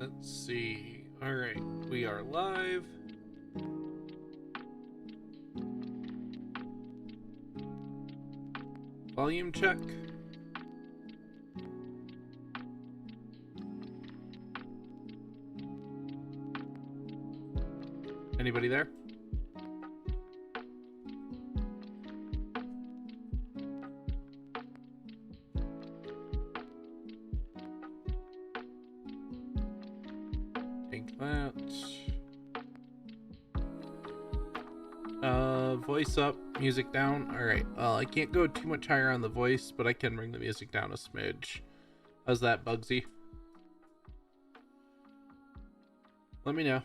Let's see. All right, we are live. Volume check. Anybody there? Take that. Voice up, music down. All right. Well, I can't go too much higher on the voice, but I can bring the music down a smidge. How's that, Bugsy? Let me know.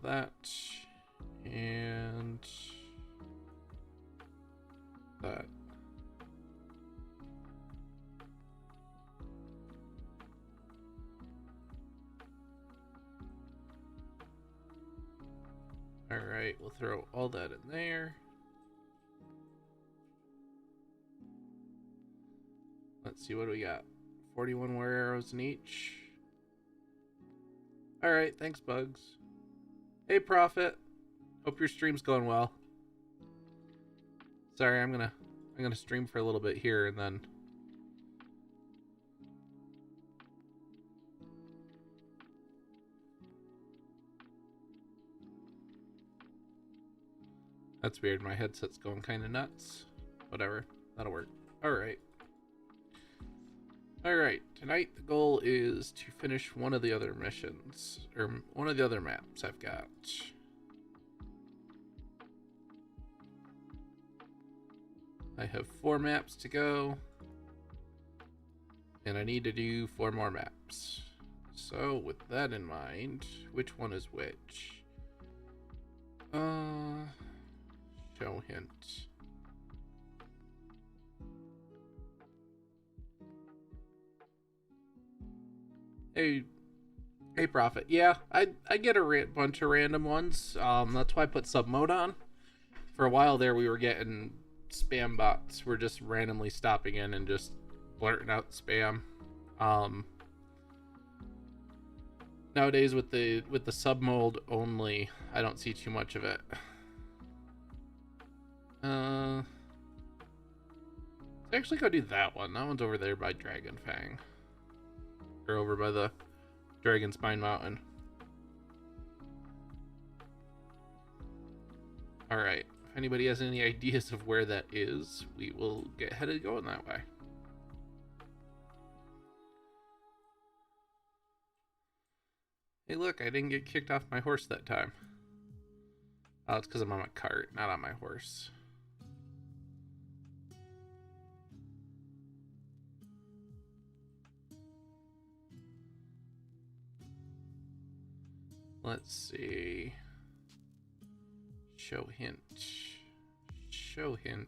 That and that. All right, we'll throw all that in there. Let's see, what do we got? 41 war arrows in each. All right, thanks, Bugs. Hey, Prophet. Hope your stream's going well. Sorry, I'm gonna stream for a little bit here and then. That's weird. My headset's going kind of nuts. Whatever, that'll work. All right. Alright, tonight the goal is to finish one of the other missions, or one of the other maps I've got. I have 4 maps to go, and I need to do 4 more maps. So, with that in mind, which one is which? Show hint. Hey, Prophet. Yeah, I get a bunch of random ones. That's why I put sub mode on. For a while there, we were getting spam bots. We're just randomly stopping in and just blurting out spam. Nowadays, with the sub mode only, I don't see too much of it. Let's actually go do that one. That one's over there by Dragon Fang. Or over by the Dragon Spine Mountain. Alright, if anybody has any ideas of where that is, we will get headed going that way. Hey look, I didn't get kicked off my horse that time. Oh, it's because I'm on my cart, not on my horse. Let's see. Show hint. Show hint.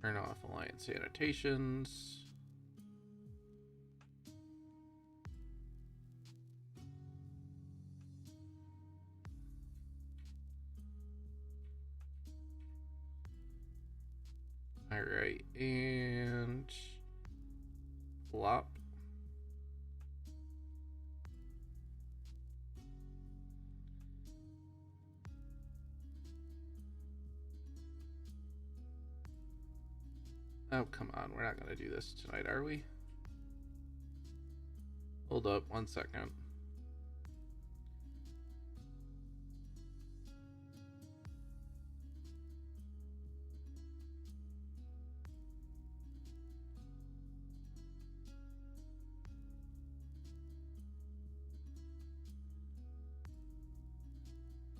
Turn off Alliance annotations. Alright, and plop. Oh, come on. We're not going to do this tonight, are we? Hold up 1 second.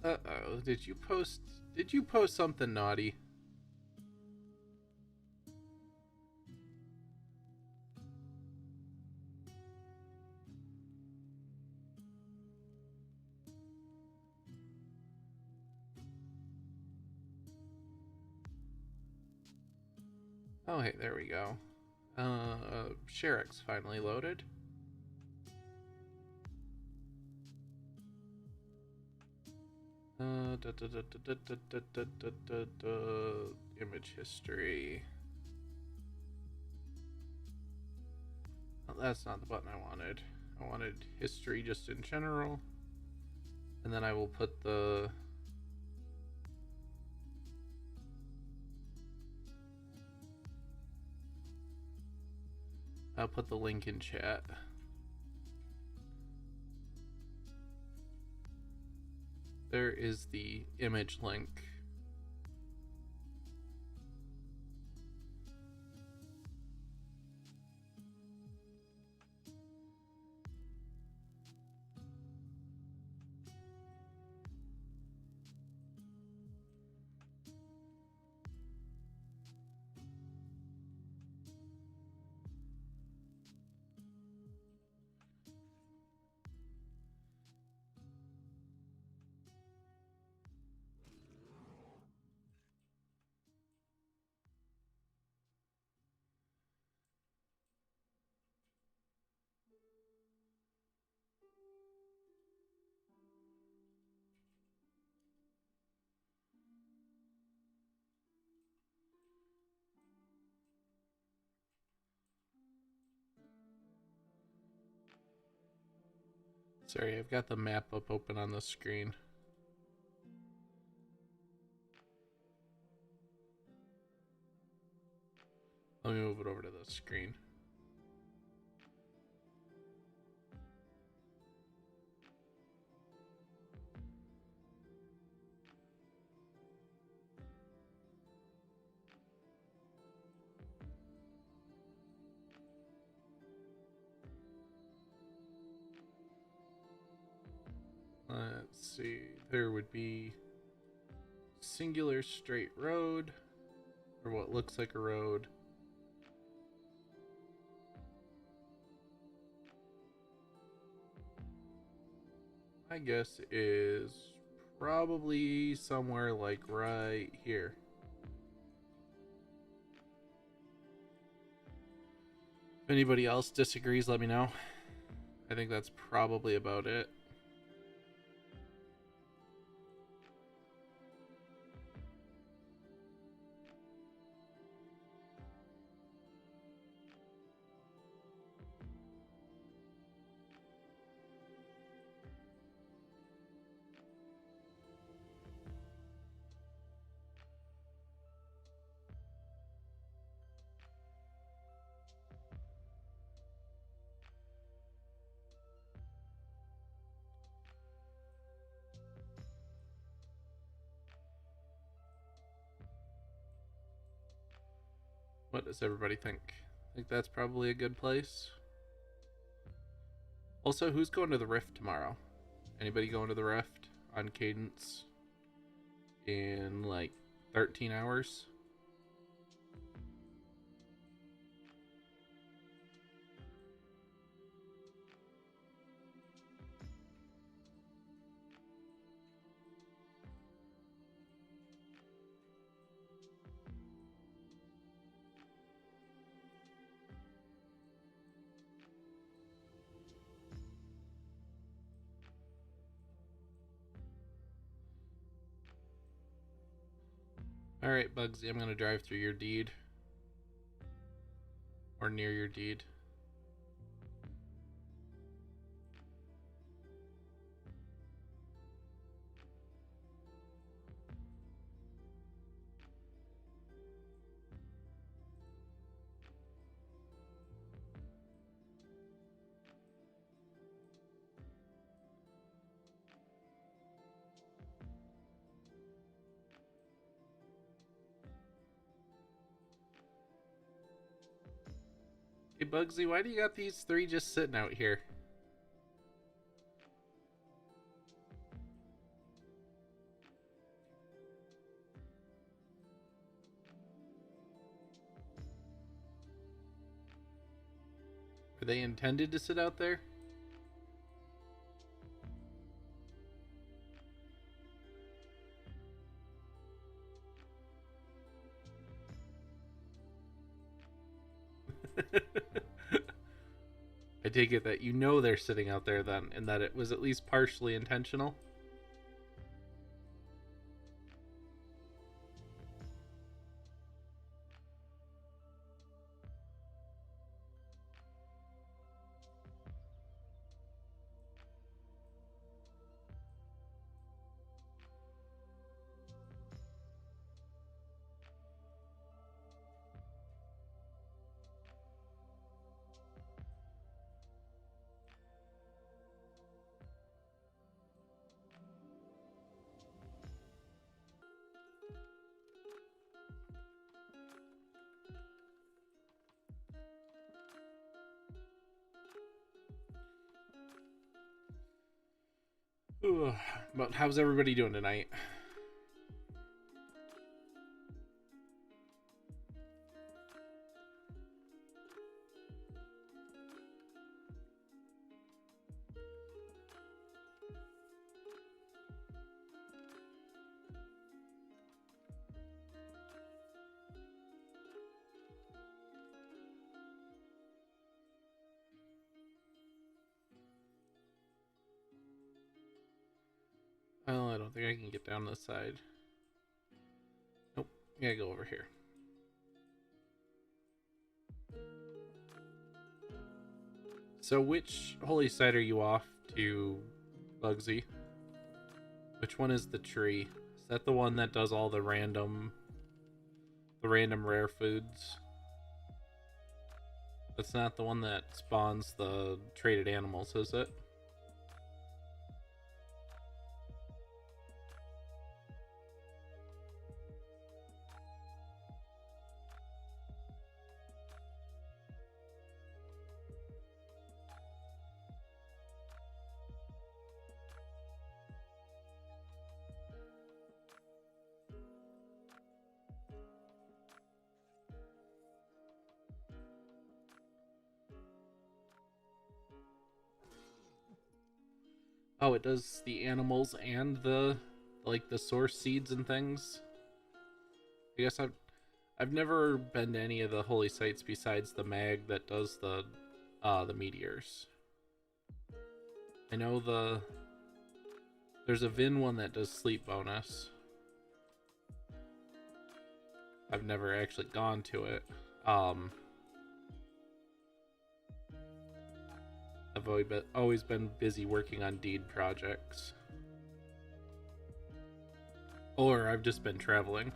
Uh-oh. Did you post something naughty? Oh, hey, there we go. Sherrick's finally loaded. Image history. Oh, that's not the button I wanted. I wanted history just in general. And then I will put the... I'll put the link in chat. There is the image link. Sorry, I've got the map up open on the screen. Let me move it over to the screen. Let's see, there would be singular straight road, or what looks like a road. My guess is probably somewhere like right here. If anybody else disagrees, let me know. I think that's probably about it. What does everybody think? I think that's probably a good place. Also, who's going to the Rift tomorrow? Anybody going to the Rift on Cadence in like 13 hours? Alright, Bugsy, I'm gonna drive through your deed. Or near your deed. Hey Bugsy, why do you got these three just sitting out here? Are they intended to sit out there? I take it that you know they're sitting out there then, and that it was at least partially intentional. Ugh. But how's everybody doing tonight? Well, I don't think I can get down this side. Nope, I gotta go over here. So which holy site are you off to, Bugsy? Which one is the tree? Is that the one that does all the random rare foods? That's not the one that spawns the traded animals, is it? Oh, it does the animals and the source seeds and things. I guess I've never been to any of the holy sites besides the mag that does the meteors. I know there's a Vin one that does sleep bonus. I've never actually gone to it. I've always been busy working on deed projects. Or I've just been traveling.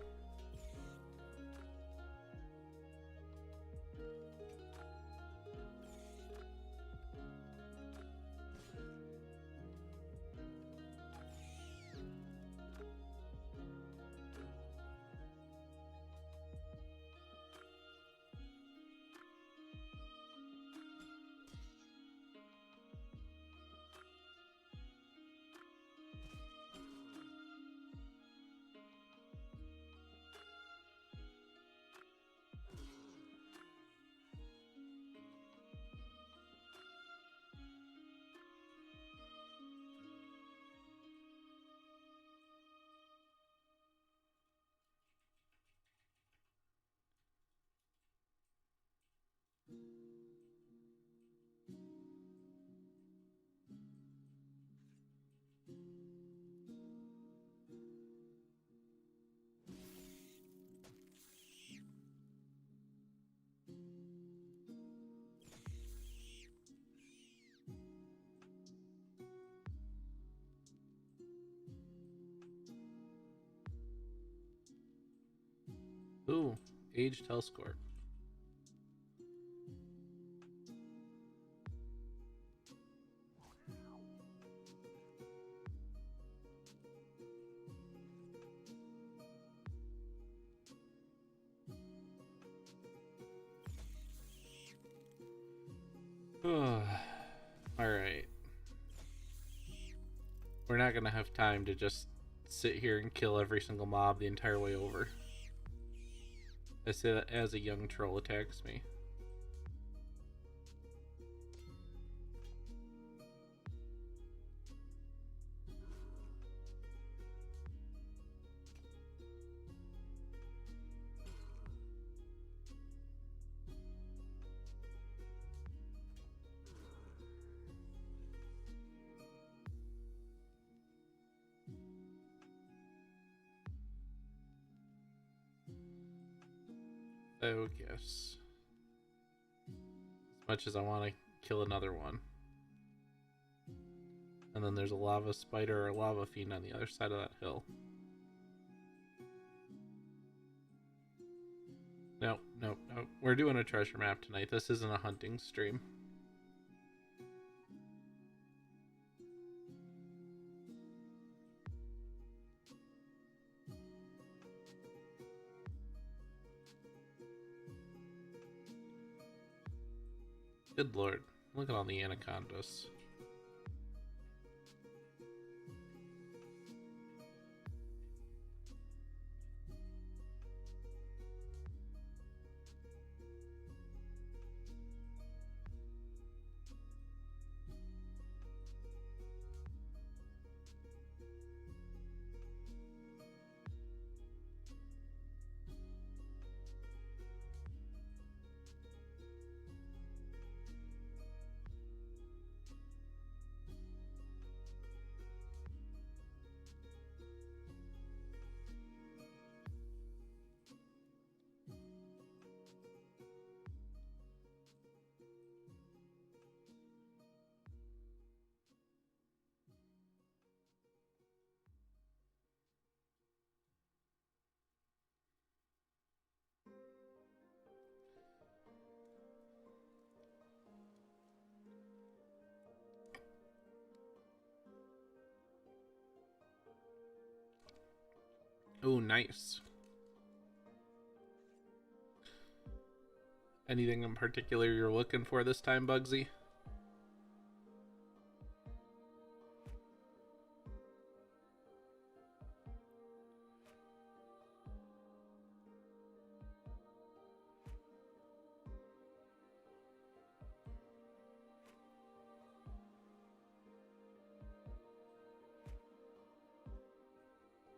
Ooh, age Telscore. Alright. We're not gonna have time to just sit here and kill every single mob the entire way over. I say that as a young troll attacks me. Oh, yes. As much as I want to kill another one. And then there's a lava spider or a lava fiend on the other side of that hill. No, no, no. We're doing a treasure map tonight. This isn't a hunting stream. Good lord. Look at all the anacondas. Oh, nice. Anything in particular you're looking for this time, Bugsy?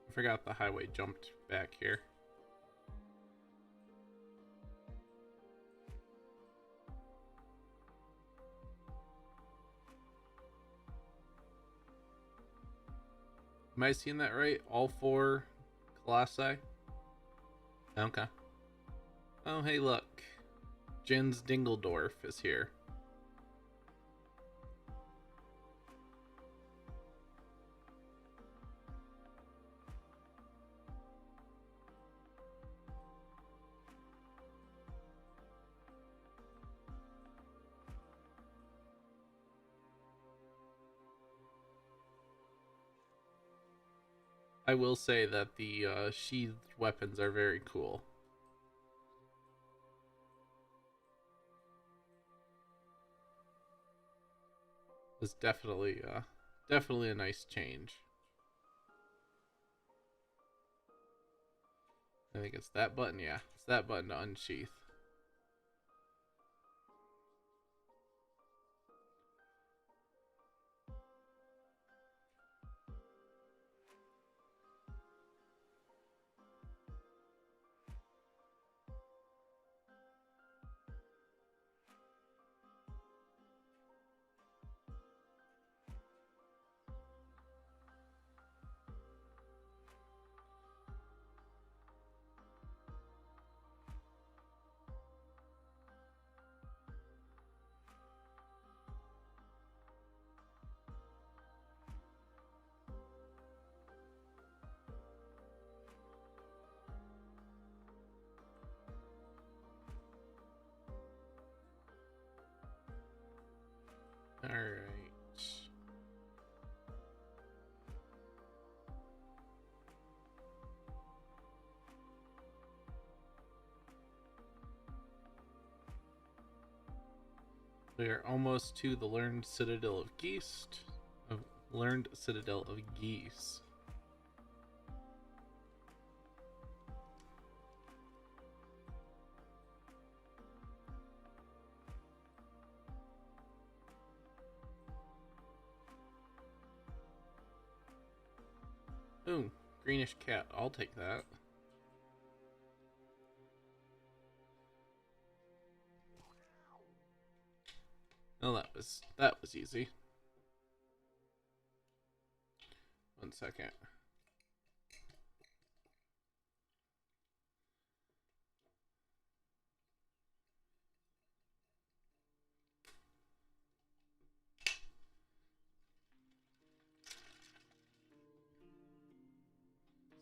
I forgot the highway jumped back here. Am I seeing that right? All 4 Colossi? Okay. Oh, hey, look. Jens Dingledorf is here. I will say that the sheathed weapons are very cool. It's definitely definitely a nice change. I think it's that button, yeah. It's that button to unsheath. Alright. We are almost to the learned citadel of geese. Learned citadel of geese. Ooh, greenish cat. I'll take that. Oh, that was easy. 1 second.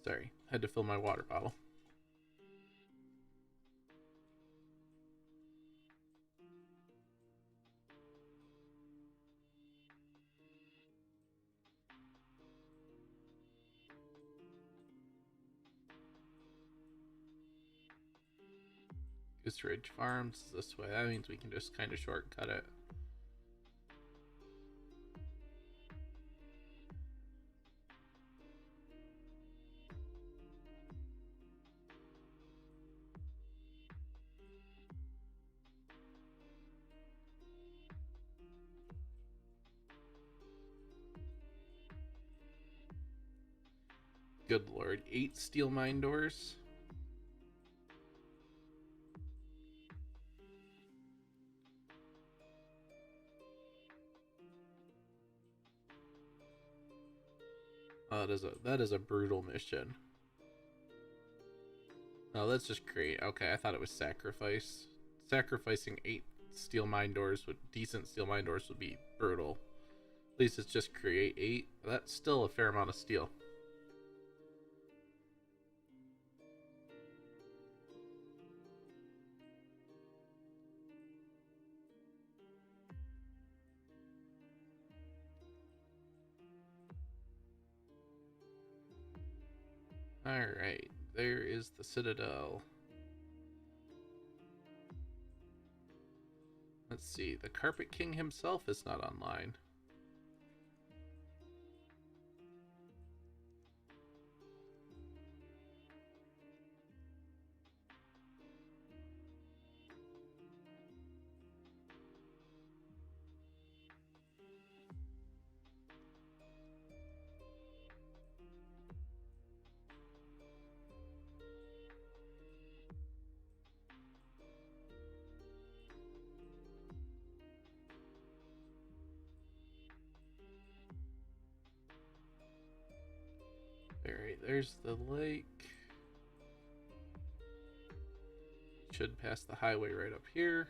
Sorry, had to fill my water bottle. Goose Ridge Farms is this way. That means we can just kind of shortcut it. Good lord, 8 steel mine doors? Oh, that is a brutal mission. No, let's just create. Okay, I thought it was sacrifice. Sacrificing 8 steel mine doors with decent steel mine doors would be brutal. At least it's just create 8. That's still a fair amount of steel. Alright, there is the Citadel. Let's see, the Carpet King himself is not online. Alright, there's the lake. Should pass the highway right up here.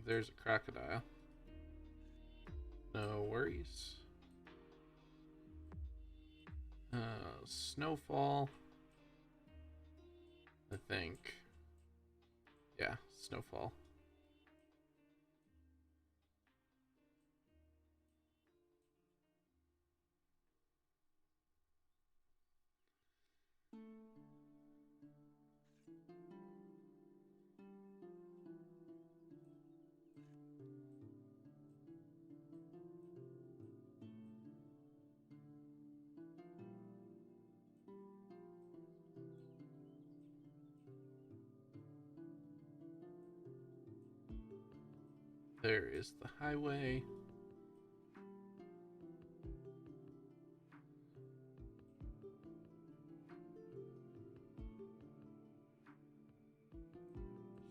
There's a crocodile. No worries. Snowfall. I think. Yeah, snowfall. There is the highway.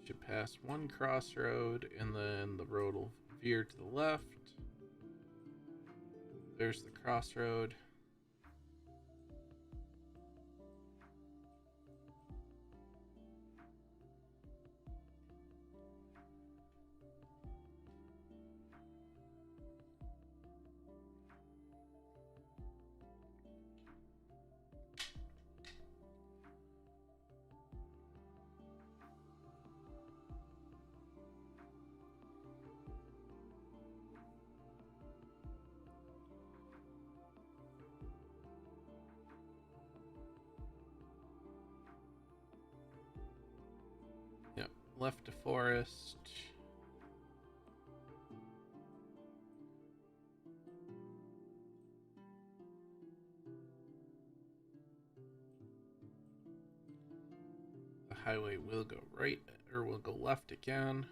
Should pass one crossroad and then the road will veer to the left. There's the crossroad. Yep, left to forest. The highway will go right, or will go left again.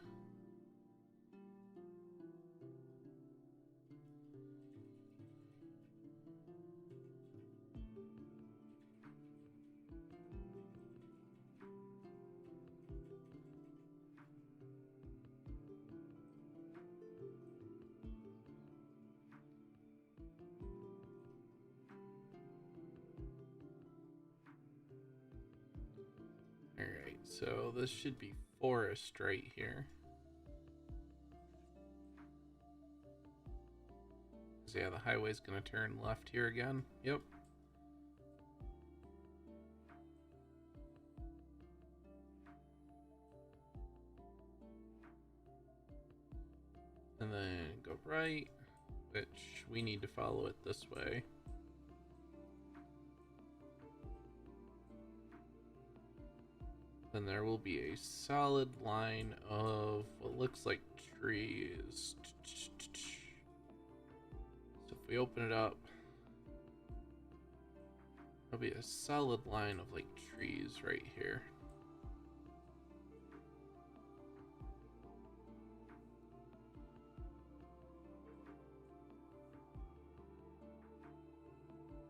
Alright, so this should be forest right here. So yeah, the highway's gonna turn left here again. Yep. And then go right, which we need to follow it this way. Then there will be a solid line of what looks like trees. So if we open it up, there'll be a solid line of like trees right here.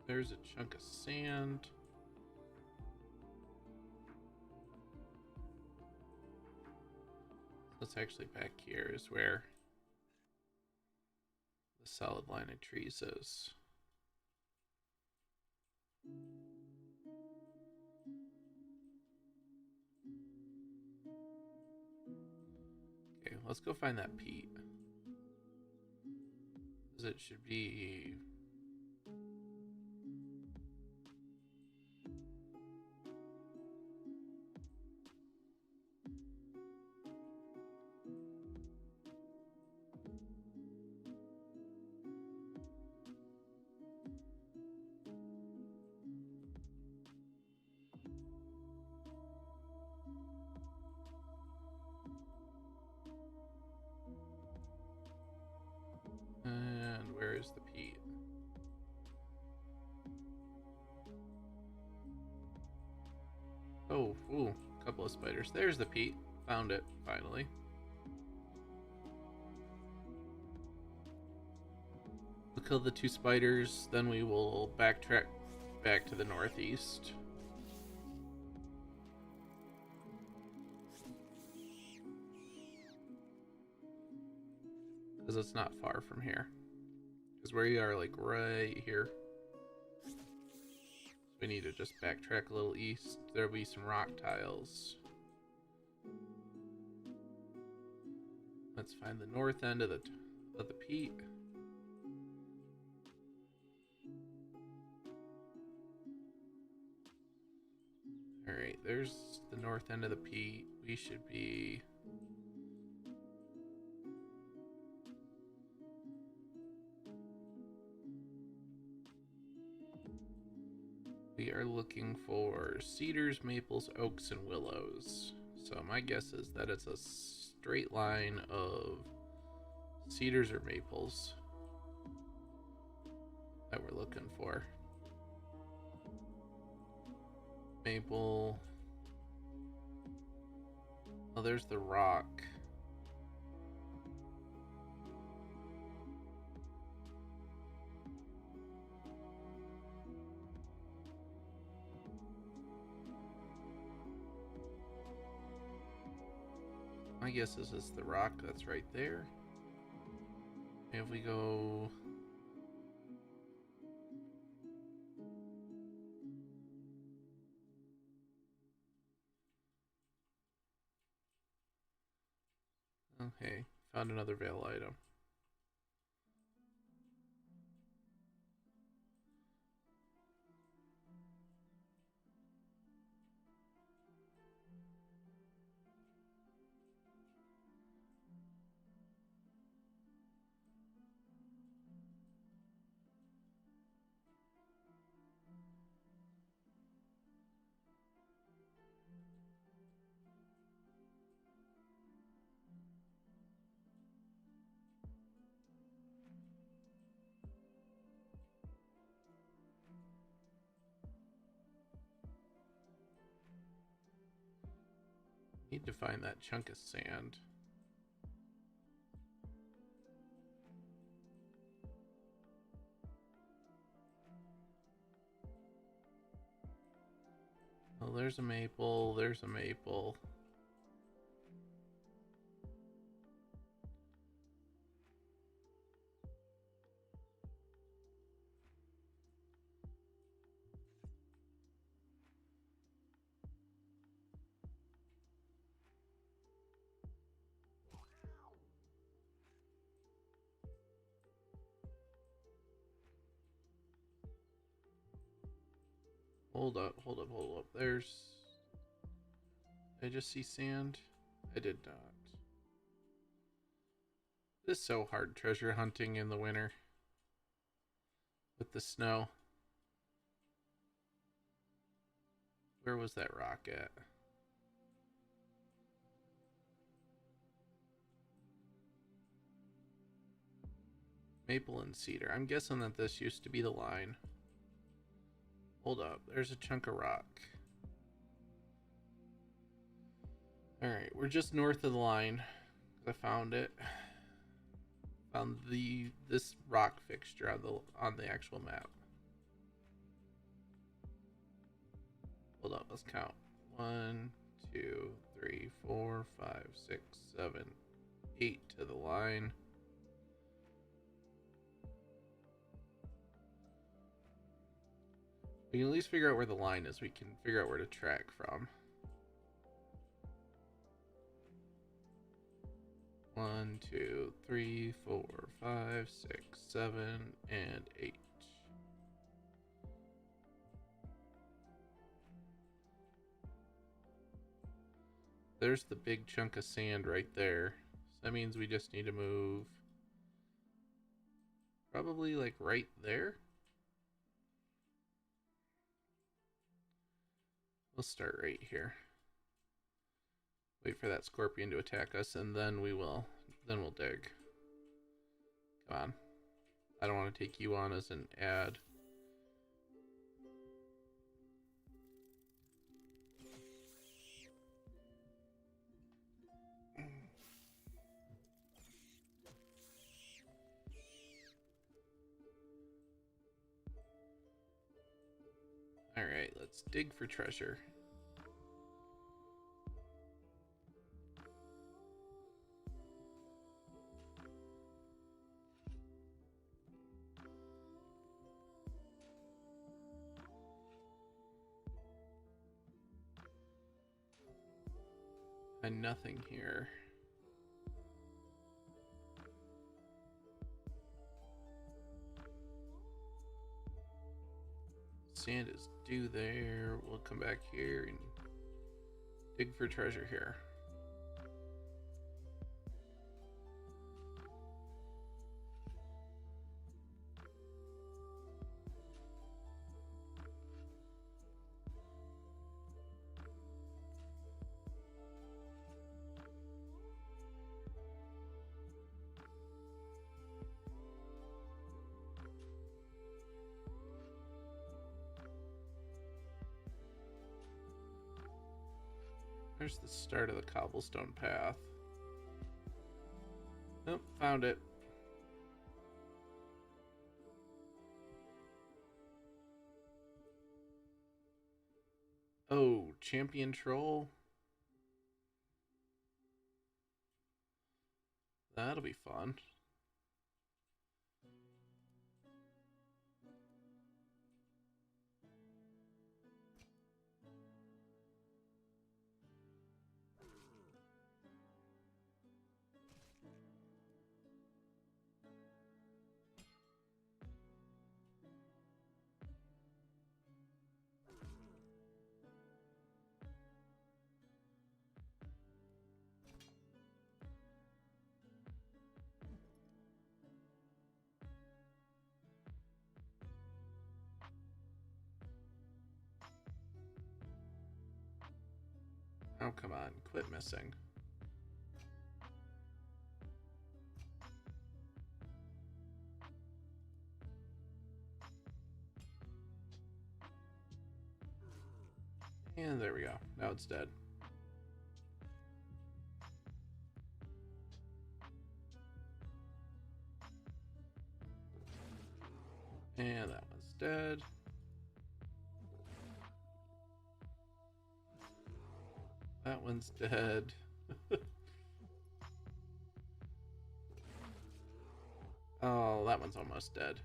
There's a chunk of sand. That's actually back here is where the solid line of trees is. Okay, let's go find that peat. Because it should be... There's the peat. Oh, ooh, a couple of spiders. There's the peat. Found it, finally. We'll kill the 2 spiders, then we will backtrack back to the northeast. Because it's not far from here. Because we are like right here. So we need to just backtrack a little east. There'll be some rock tiles. Let's find the north end of the peat. Alright, there's the north end of the peat. We should be... We are looking for cedars, maples, oaks, and willows. So my guess is that it's a straight line of cedars or maples that we're looking for. Maple. Oh, there's the rock. My guess is it's the rock that's right there. If we go... Okay, found another veil item. Need to find that chunk of sand. Oh, there's a maple, there's a maple. Hold up, hold up, hold up. There's... Did I just see sand? I did not. This is so hard treasure hunting in the winter. With the snow. Where was that rock at? Maple and cedar. I'm guessing that this used to be the line. Hold up, there's a chunk of rock. Alright, we're just north of the line. I found it. Found this rock fixture on the actual map. Hold up, let's count. 1, 2, 3, 4, 5, 6, 7, 8 to the line. We can at least figure out where the line is. We can figure out where to track from. 1, 2, 3, 4, 5, 6, 7, and 8. There's the big chunk of sand right there. So that means we just need to move probably like right there. We'll start right here. Wait for that scorpion to attack us, and then we'll dig. Come on. I don't want to take you on as an ad. Alright, let's dig for treasure. And nothing here. Sand is due there. We'll come back here and dig for treasure here. There's the start of the cobblestone path. Oh, found it. Oh, champion troll. That'll be fun. Oh, come on, quit missing. And there we go. Now it's dead. And that one's dead. That one's dead. Oh, that one's almost dead.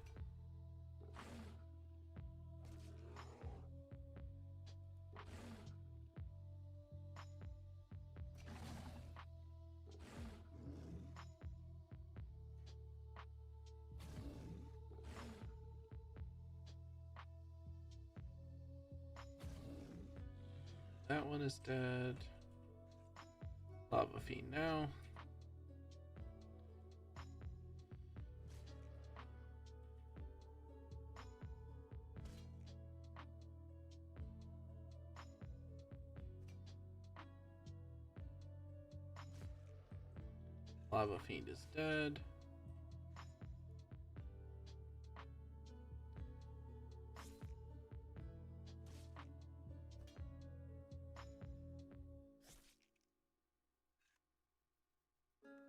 That one is dead. Lava fiend now. Lava fiend is dead.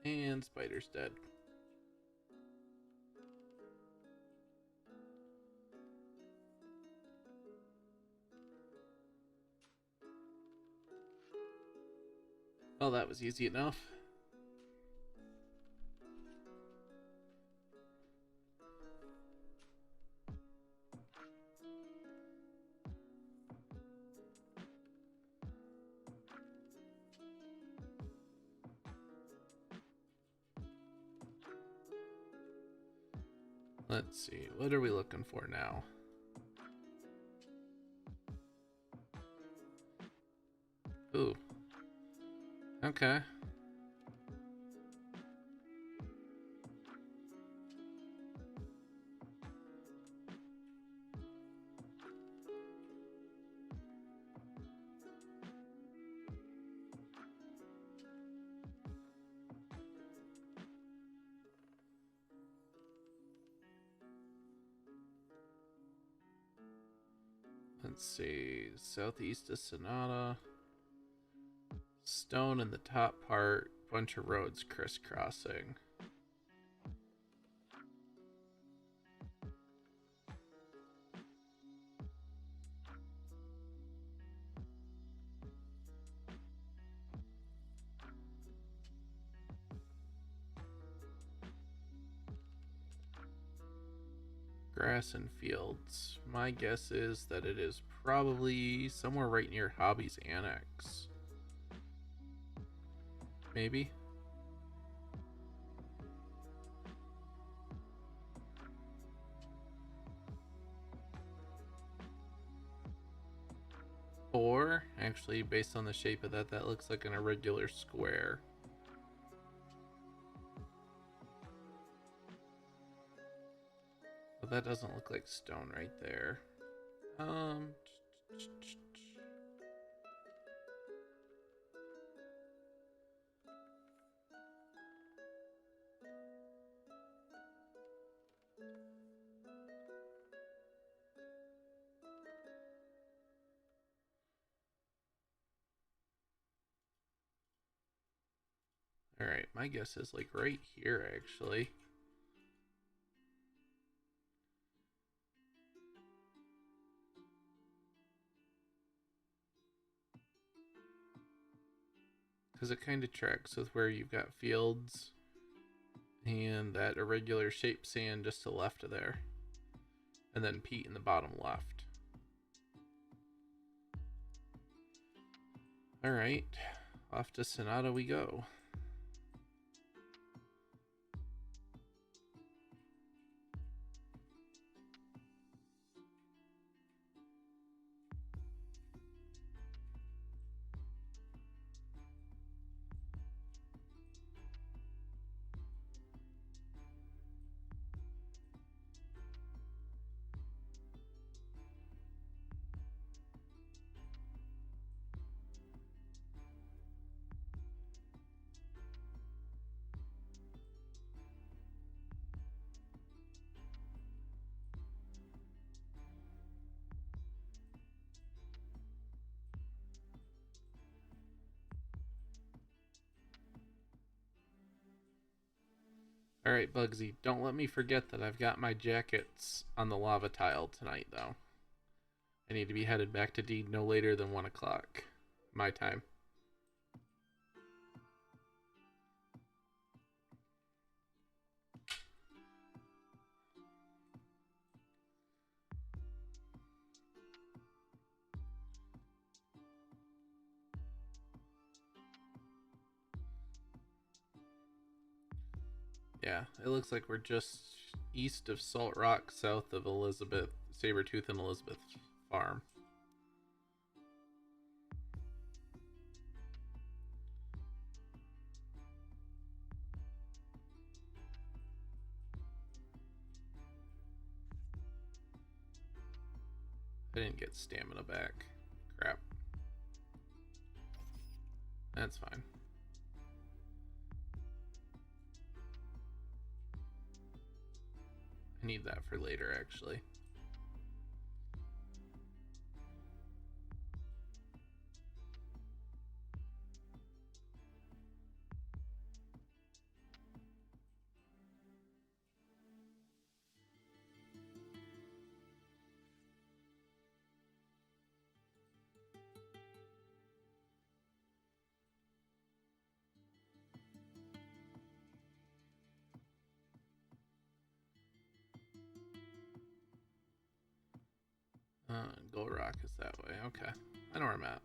And spider's dead. Well, that was easy enough. Let's see, what are we looking for now? Ooh. Okay. Let's see. Southeast of Sonata. Stone in the top part. Bunch of roads crisscrossing. Grass and fields. My guess is that it is probably somewhere right near Hobby's Annex. Maybe? Or, actually, based on the shape of that, that looks like an irregular square. But that doesn't look like stone right there. Alright, my guess is like right here, actually. Because it kind of tracks with where you've got fields and that irregular shaped sand just to the left of there. And then peat in the bottom left. Alright, off to Sonata we go. Alright, Bugsy, don't let me forget that I've got my jackets on the lava tile tonight, though. I need to be headed back to D no later than 1 o'clock. My time. Yeah, it looks like we're just east of Salt Rock, south of Elizabeth, Sabretooth and Elizabeth Farm. I didn't get stamina back. Crap. That's fine. I need that for later, actually. Gold Rock is that way. Okay. I know where I'm at.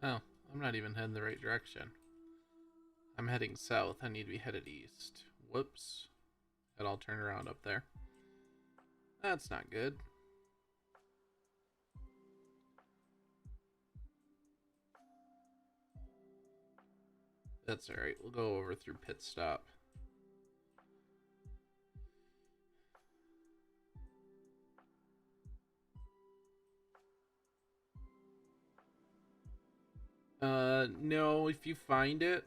Oh, I'm not even heading the right direction. I'm heading south. I need to be headed east. Whoops. And I'll turn around up there. That's not good. That's alright. We'll go over through pit stop. No, if you find it,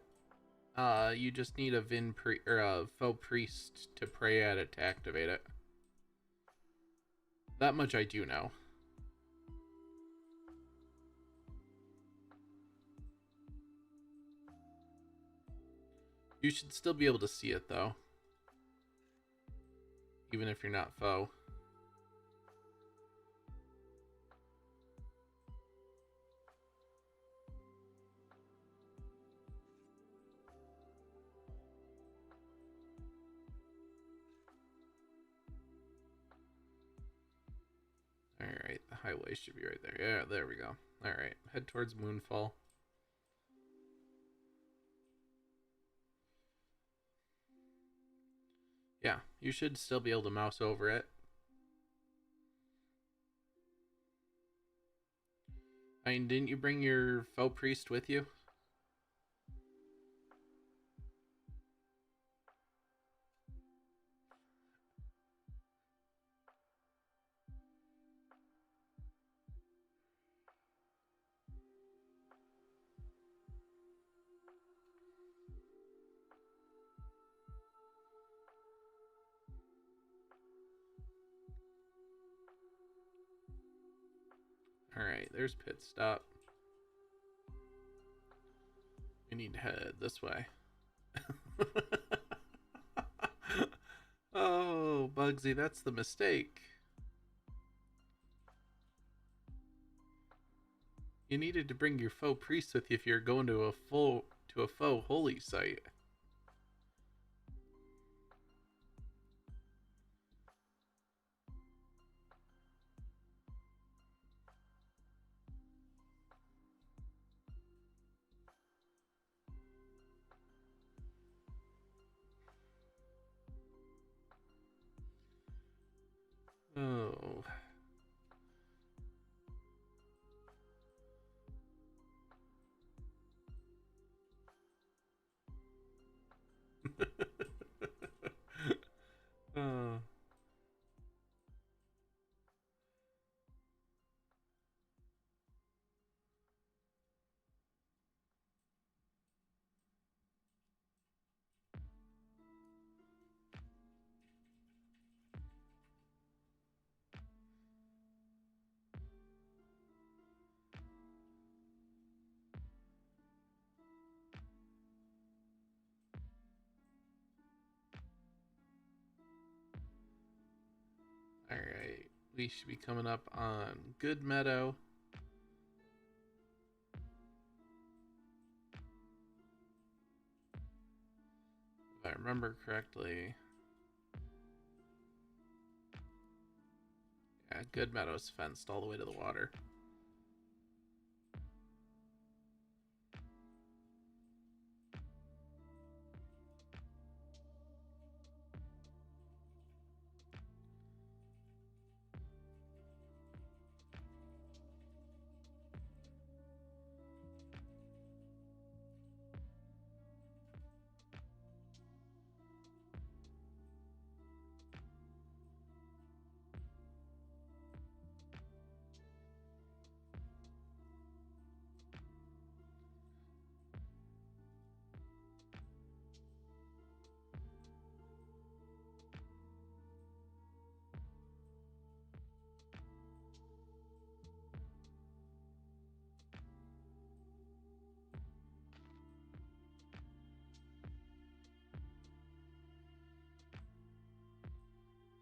you just need a faux priest to pray at it to activate it. That much I do know. You should still be able to see it though, even if you're not faux. Alright, the highway should be right there. Yeah, there we go. Alright, head towards Moonfall. Yeah, you should still be able to mouse over it. I mean, didn't you bring your faux priest with you? Alright, there's pit stop. We need to head this way. Oh, Bugsy, that's the mistake. You needed to bring your faux priest with you if you're going to a faux holy site. Oh. Oh. Alright, we should be coming up on Good Meadow. If I remember correctly. Yeah, Good Meadow's fenced all the way to the water.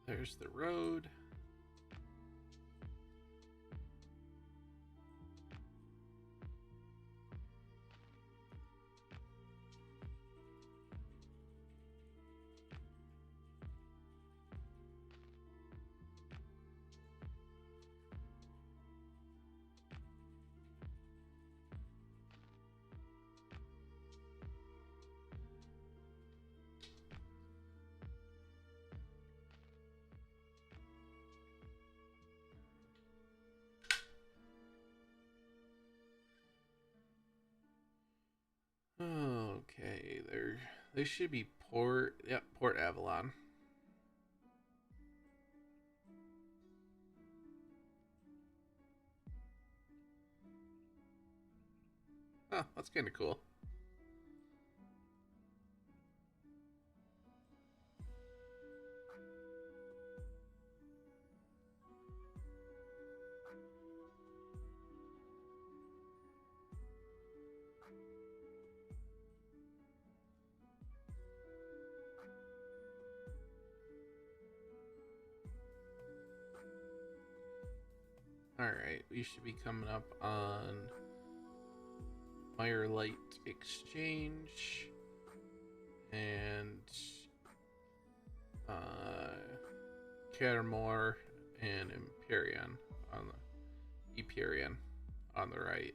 There's the road. They should be Port. Yep, Port Avalon. Oh, that's kind of cool. Alright, we should be coming up on Firelight Exchange and Caramore and Empyrean on the right.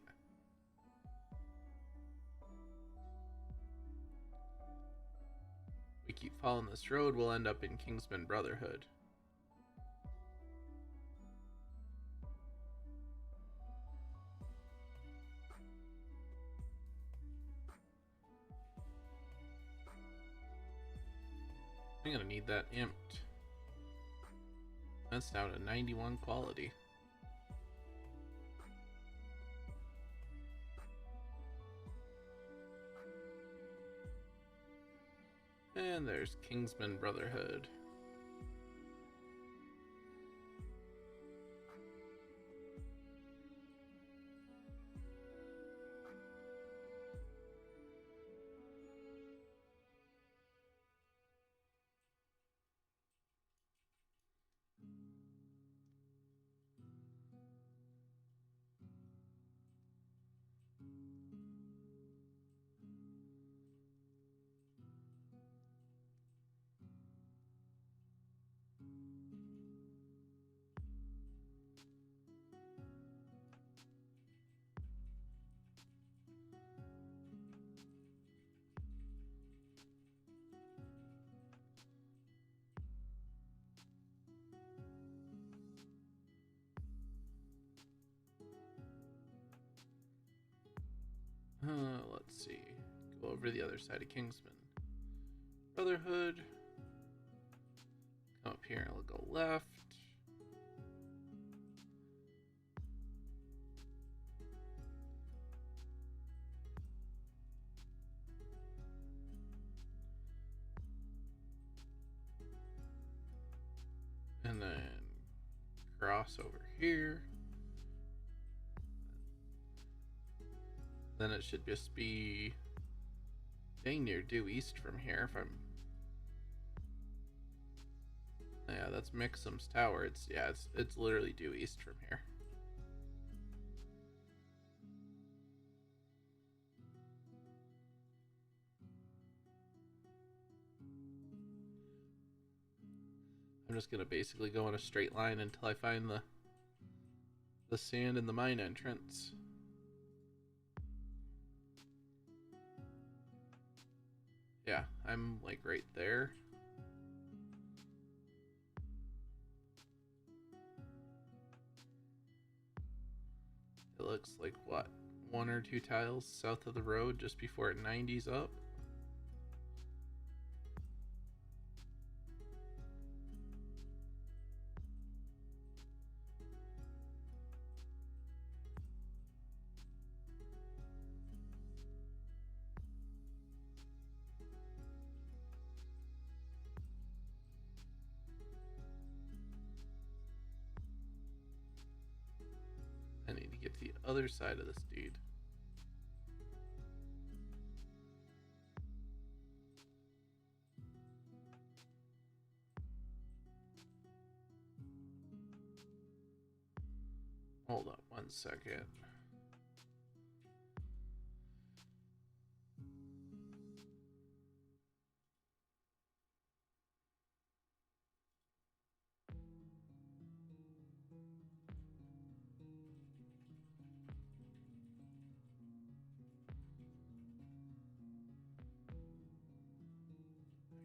We keep following this road, we'll end up in Kingsman Brotherhood. I'm gonna need that imped. That's down to 91 quality. And there's Kingsman Brotherhood. Let's see. Go over the other side of Kingsman Brotherhood. Come up here and we'll go left. And then cross over here. Then it should just be dang near due east from here if I'm... Yeah, that's Mixum's tower. It's literally due east from here. I'm just gonna basically go in a straight line until I find the sand in the mine entrance. Yeah, I'm like right there. It looks like what, 1 or 2 tiles south of the road just before it 90s up. I need to get to the other side of this dude. Hold on 1 second.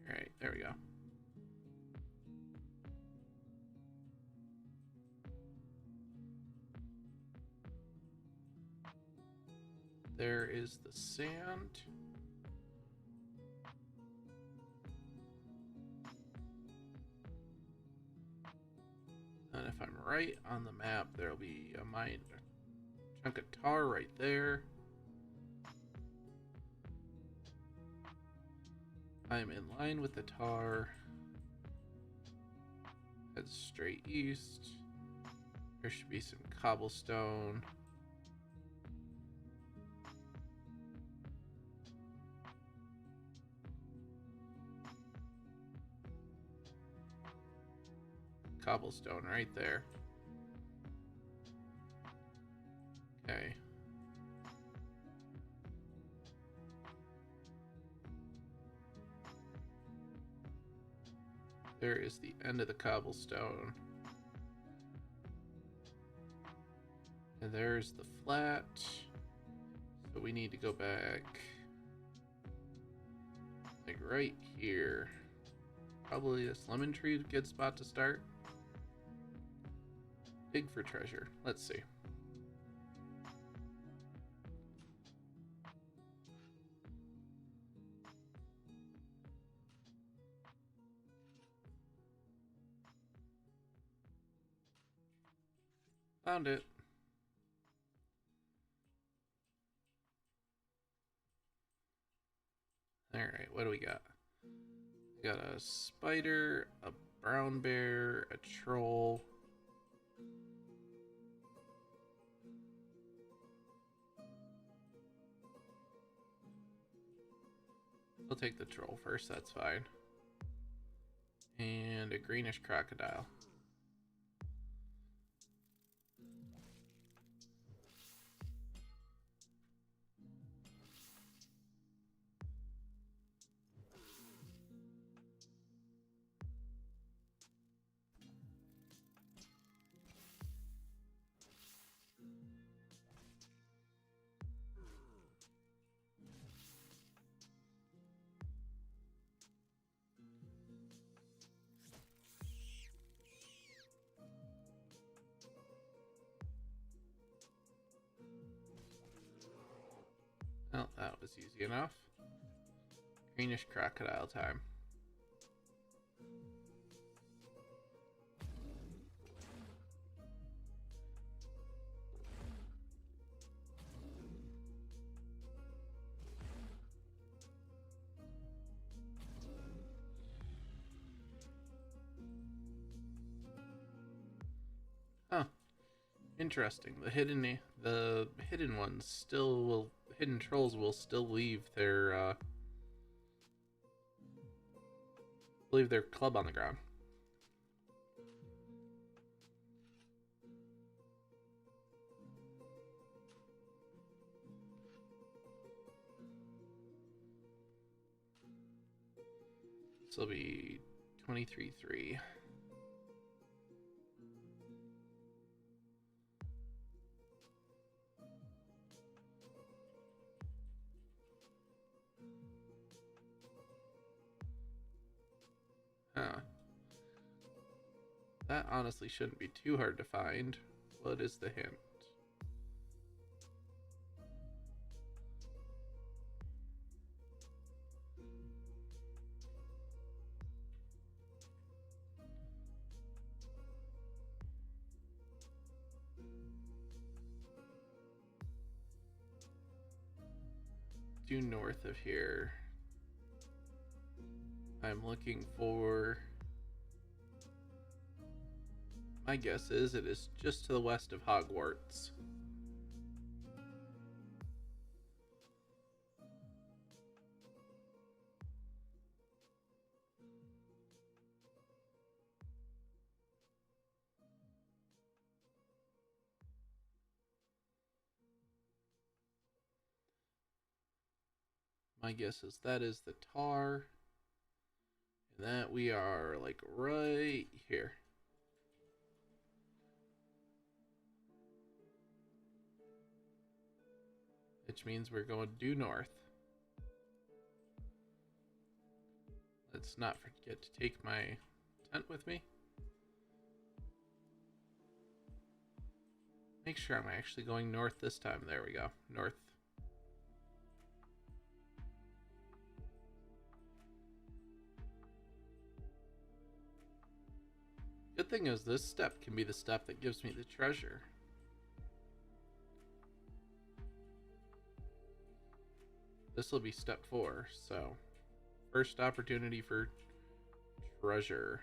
Alright, there we go. There is the sand. right on the map, there'll be a mine chunk of tar right there. I'm in line with the tar. Head straight east. There should be some cobblestone. Cobblestone right there. Okay. There is the end of the cobblestone. And there's the flat. So we need to go back like right here. Probably this lemon tree, good spot to start. Dig for treasure. Let's see. Found it. Alright, what do we got? We got a spider, a brown bear, a troll. We'll take the troll first, that's fine. And a greenish crocodile. Well, that was easy enough. Greenish crocodile time. Huh. Interesting. The hidden ones still will, hidden trolls will still leave their club on the ground. This will be 23-3. Huh. That honestly shouldn't be too hard to find. What is the hint? Due north of here. I'm looking for... My guess is it is just to the west of Hogwarts. My guess is that is the tar. And that we are like right here. Which means we're going due north. Let's not forget to take my tent with me. Make sure I'm actually going north this time. There we go. North. Good Good thing is this step can be the step that gives me the treasure. This will be step 4, so first opportunity for treasure.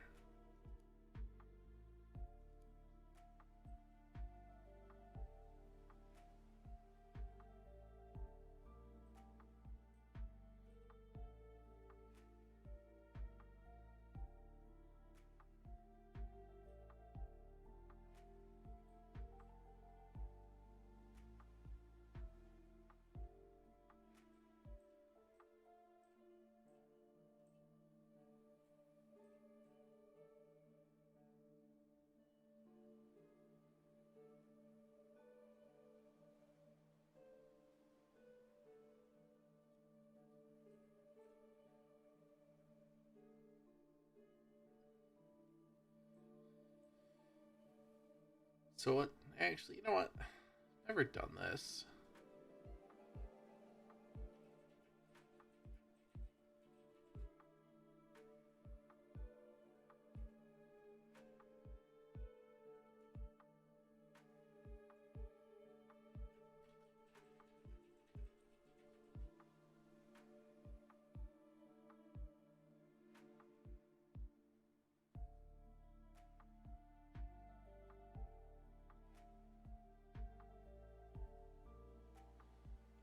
So what? Actually, you know what? Never done this.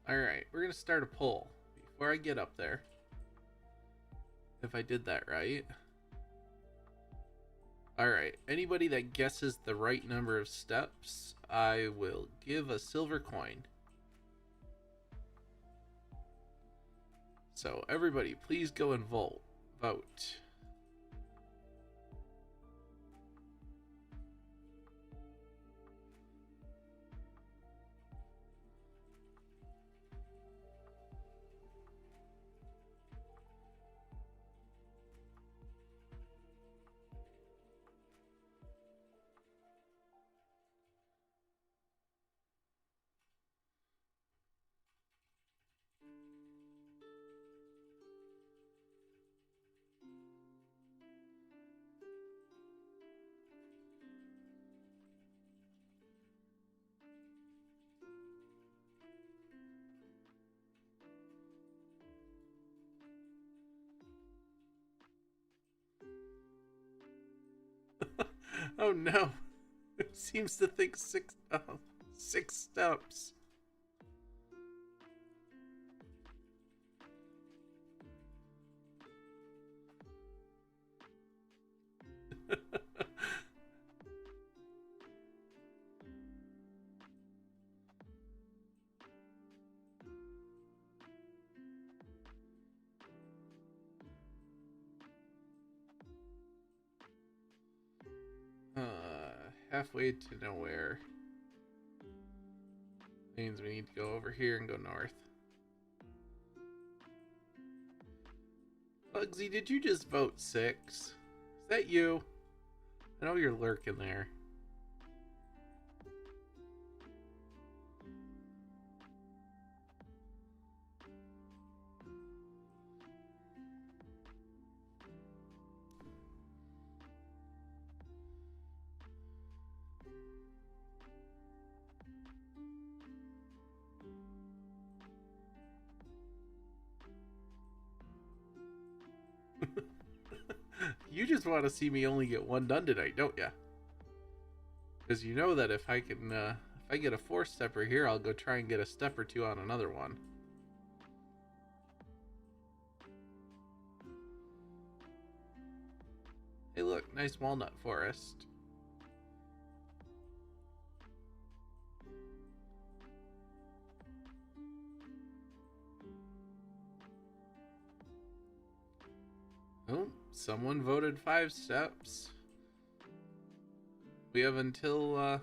Alright, we're gonna start a poll before I get up there. If I did that right. Alright, anybody that guesses the right number of steps, I will give a silver coin. So everybody, please go and vote. Oh no. It seems to think six steps. Halfway to nowhere means we need to go over here and go north. Bugsy, did you just vote 6? Is that you? I know you're lurking there. You just want to see me only get one done tonight, don't ya? Because you know that if I can, if I get a 4-stepper here, I'll go try and get a step or 2 on another one. Hey look, nice walnut forest. Oh, someone voted 5 steps. We have until, I'm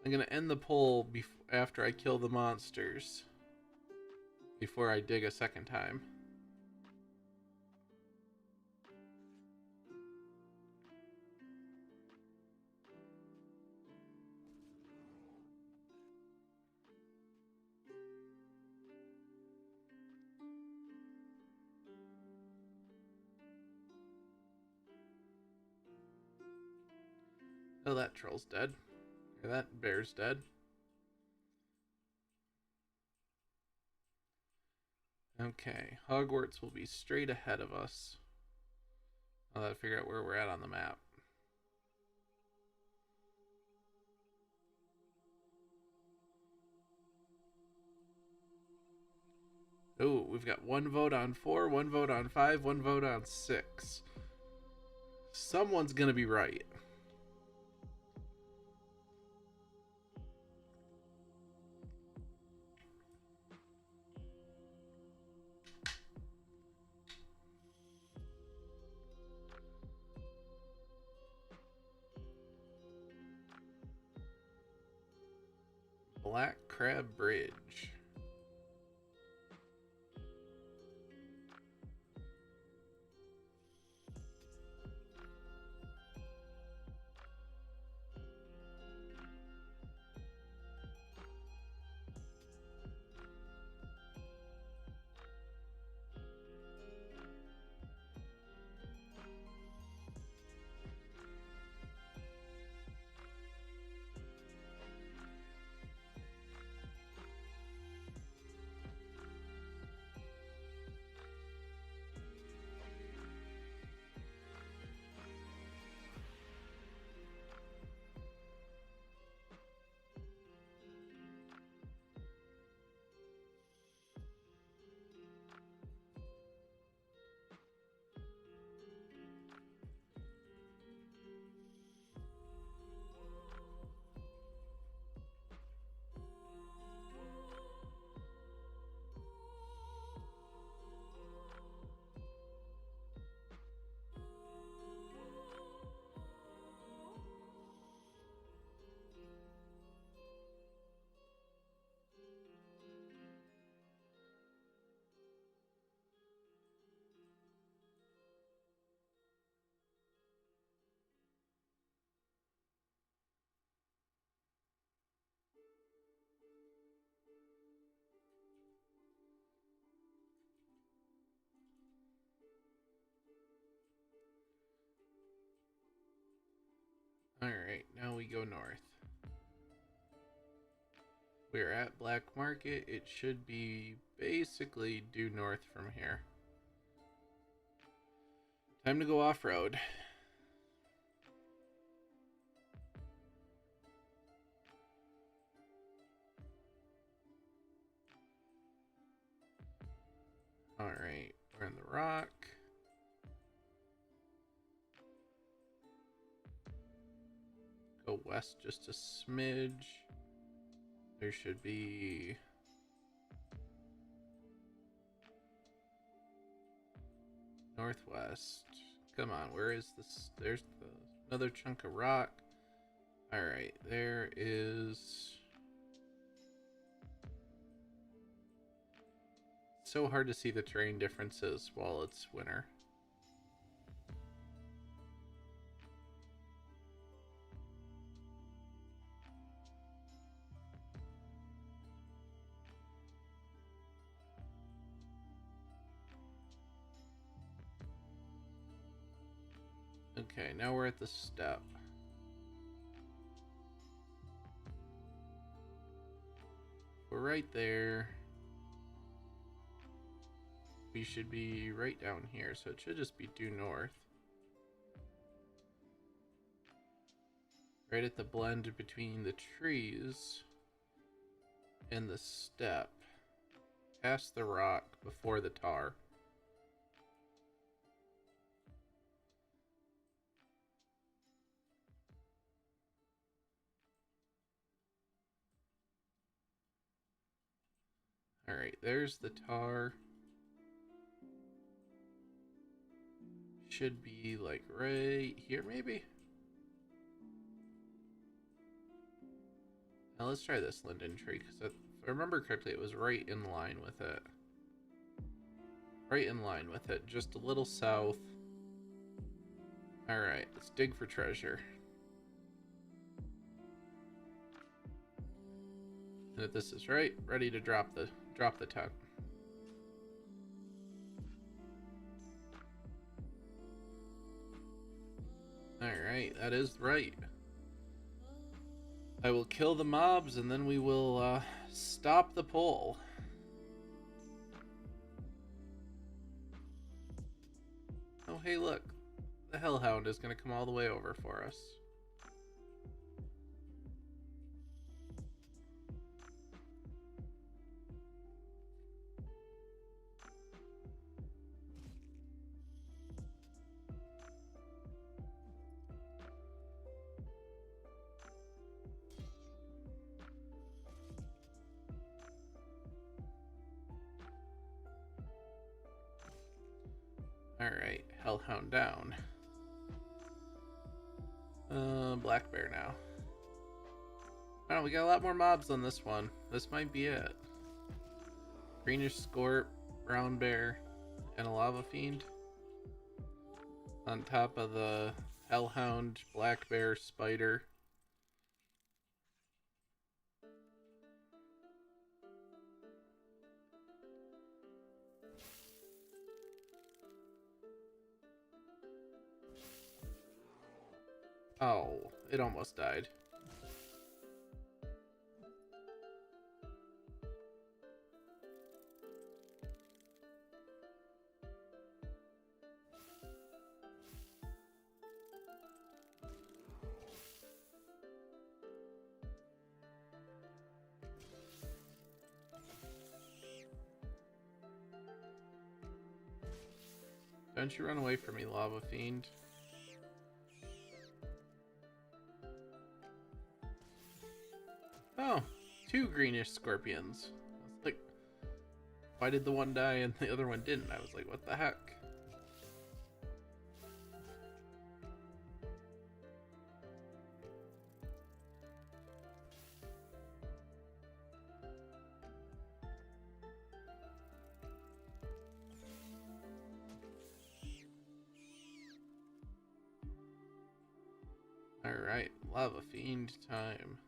gonna end the poll after I kill the monsters. Before I dig a second time. Oh, that troll's dead. Or that bear's dead. Okay, Hogwarts will be straight ahead of us. I'll have to figure out where we're at on the map. Oh, we've got one vote on 4, one vote on 5, one vote on 6. Someone's gonna be right. Black Crab Bridge. Alright, now we go north. We're at Black Market. It should be basically due north from here. Time to go off-road. Alright, we're in the rock. Go west just a smidge. There should be... northwest. Come on, where is this? There's another chunk of rock. Alright, there is... so hard to see the terrain differences while it's winter. Okay, now we're at the step. We're right there. We should be right down here, so it should just be due north. Right at the blend between the trees and the step. Past the rock, before the tar. Alright, there's the tar. Should be like right here, maybe? Now let's try this linden tree, because if I remember correctly, it was right in line with it. Right in line with it, just a little south. Alright, let's dig for treasure. And if this is right, ready to drop the tent. Alright, that is right. I will kill the mobs and then we will stop the pull. Oh, hey, look. The Hellhound is going to come all the way over for us. Alright, Hellhound down. Black Bear now. Oh, we got a lot more mobs on this one. This might be it. Greenish Scorp, Brown Bear, and a Lava Fiend. On top of the Hellhound, Black Bear, Spider. Oh, it almost died. Don't you run away from me, Lava Fiend. Oh, 2 greenish scorpions. I was like, why did the one die and the other one didn't? I was like, what the heck? Alright, Lava Fiend time.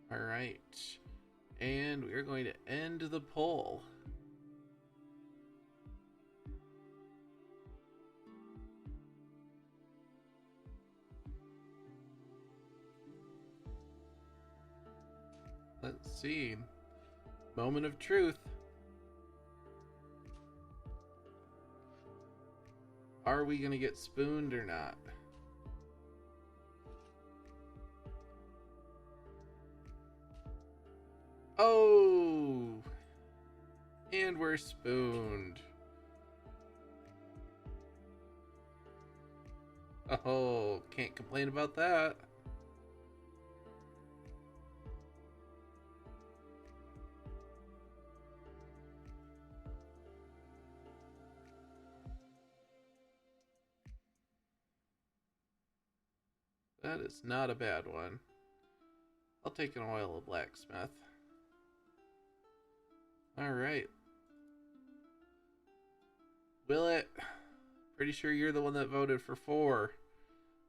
Alright, and we're going to end the poll. Let's see. Moment of truth. Are we gonna get spooned or not? Oh! And we're spooned. Oh, can't complain about that. That is not a bad one. I'll take an oil of blacksmith. Alright. Will it? Pretty sure you're the one that voted for 4.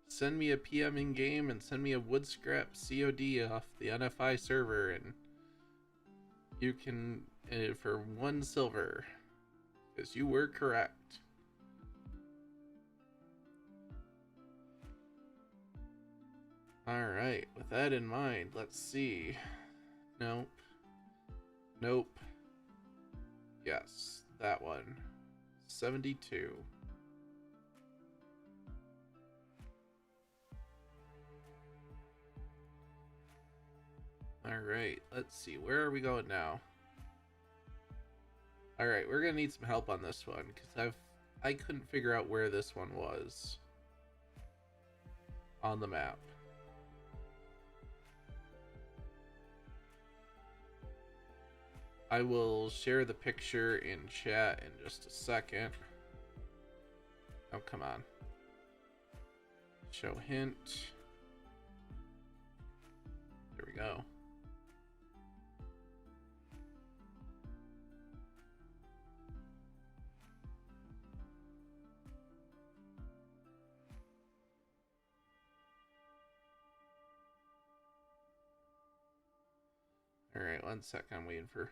Send me a PM in game and send me a wood scrap COD off the NFI server, and you can for 1 silver, because you were correct. Alright, with that in mind, let's see. Nope. Nope. Yes, that one. 72. Alright, let's see. Where are we going now? Alright, we're gonna need some help on this one, because I couldn't figure out where this one was on the map. I will share the picture in chat in just a second. Oh, come on. Show hint. There we go. Alright, 1 sec. I'm waiting for...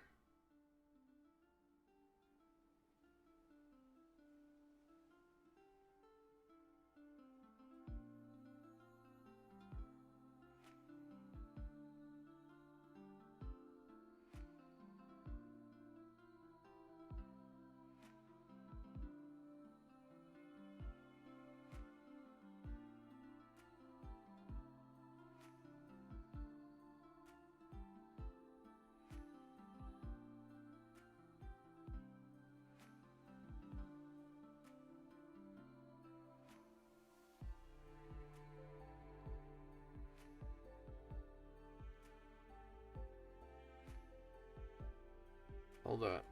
Hold up.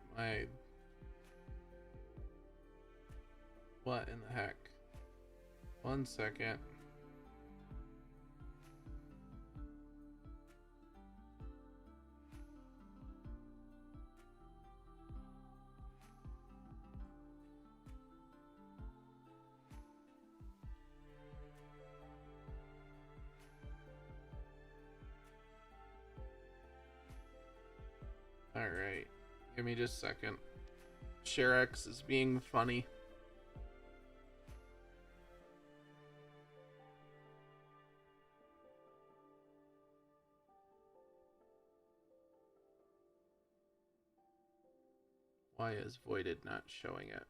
What in the heck? 1 second. Alright. Give me just a second. ShareX is being funny. Why is Voided not showing it?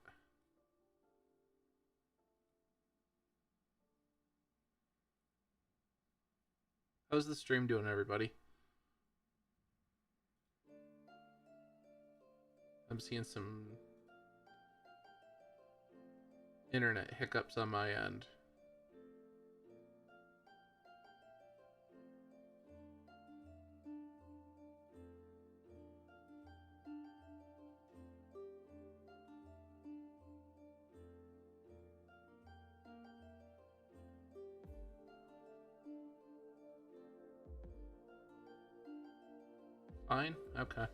How's the stream doing, everybody? I'm seeing some internet hiccups on my end. Fine? Okay.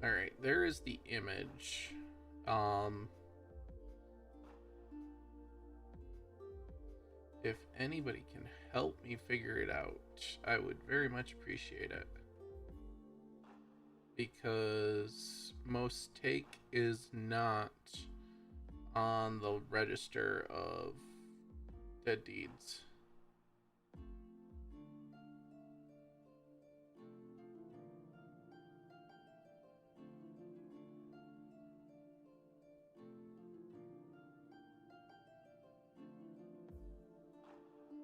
Alright, there is the image. If anybody can help me figure it out, I would very much appreciate it. Because most take is not on the register of dead deeds.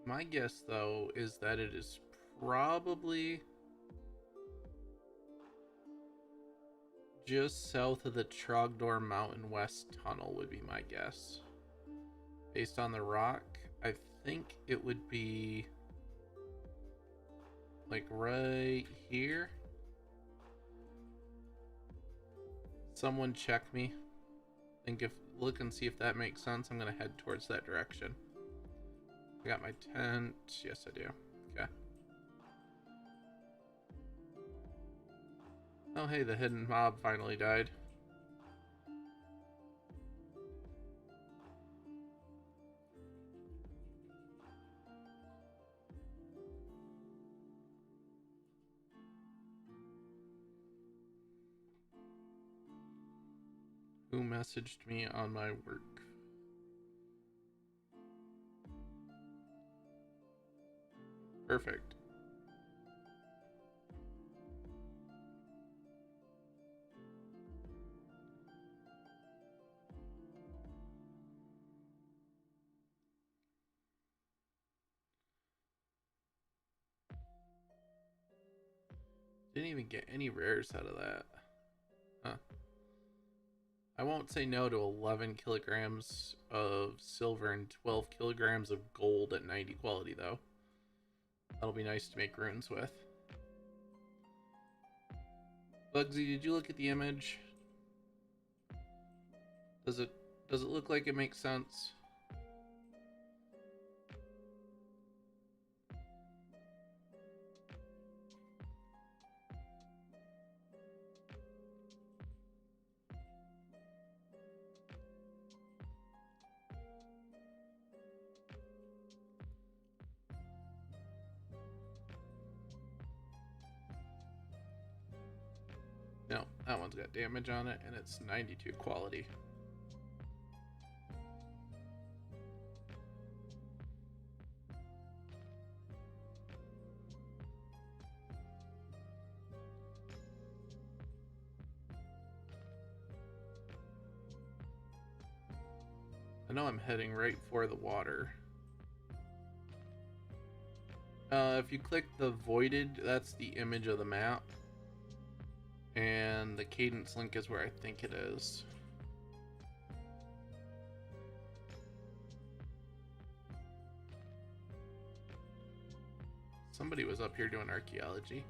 My guess, though, is that it is probably just south of the Trogdor Mountain West Tunnel would be my guess. Based on the rock, I think it would be like right here. Someone check me. Look and see if that makes sense. I'm gonna head towards that direction. I got my tent. Yes, I do. Okay. Oh, hey, the hidden mob finally died. Who messaged me on my work? Perfect. Didn't even get any rares out of that. Huh. I won't say no to 11 kilograms of silver and 12 kilograms of gold at 90 quality, though. That'll be nice to make runes with. Bugsy, did you look at the image? Does it look like it makes sense? That one's got damage on it, and it's 92 quality. I know I'm heading right for the water. If you click the voided, that's the image of the map. And the cadence link is where I think it is. Somebody was up here doing archaeology.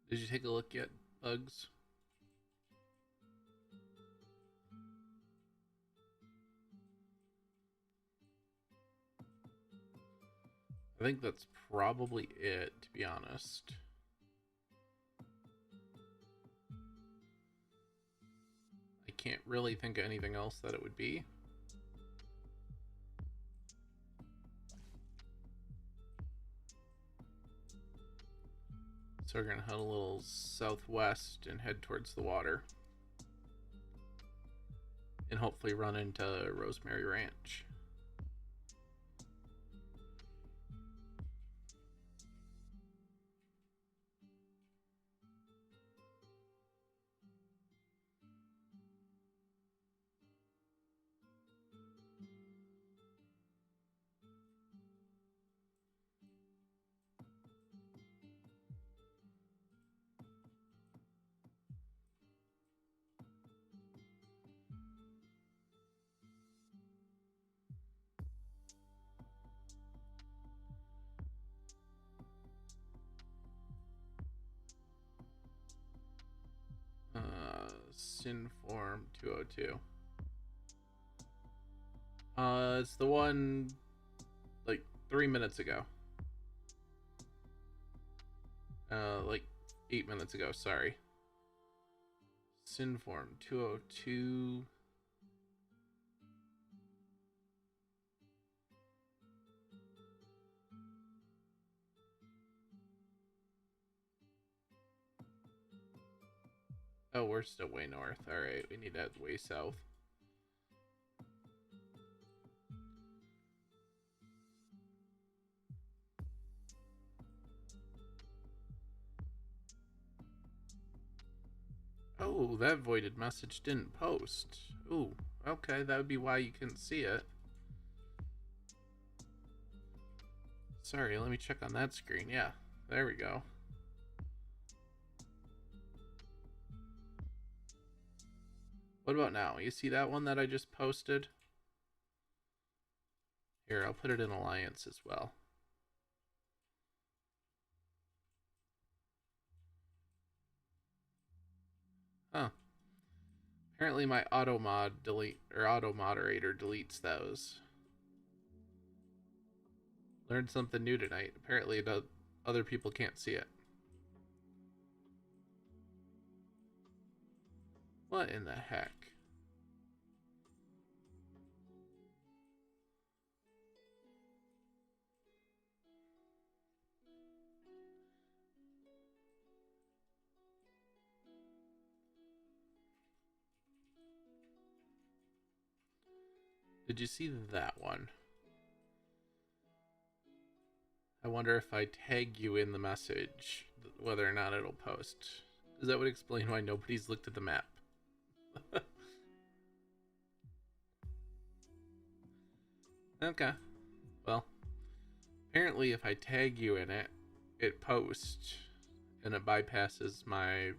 Did you take a look at bugs? I think that's probably it, to be honest. I can't really think of anything else that it would be. So we're gonna head a little southwest and head towards the water. And hopefully run into Rosemary Ranch. Sinform 202. It's the one like 3 minutes ago. Like 8 minutes ago, sorry. Synform 202. Oh, we're still way north. Alright, we need to head way south. Oh, that voided message didn't post. Ooh, okay, that would be why you couldn't see it. Sorry, let me check on that screen. Yeah, there we go. What about now? You see that one that I just posted? Here, I'll put it in Alliance as well. Huh. Apparently my auto moderator deletes those. Learned something new tonight. Apparently other people can't see it. What in the heck? Did you see that one? I wonder if I tag you in the message, whether or not it'll post. Because that would explain why nobody's looked at the map. Okay. Well, apparently if I tag you in it, it posts and it bypasses my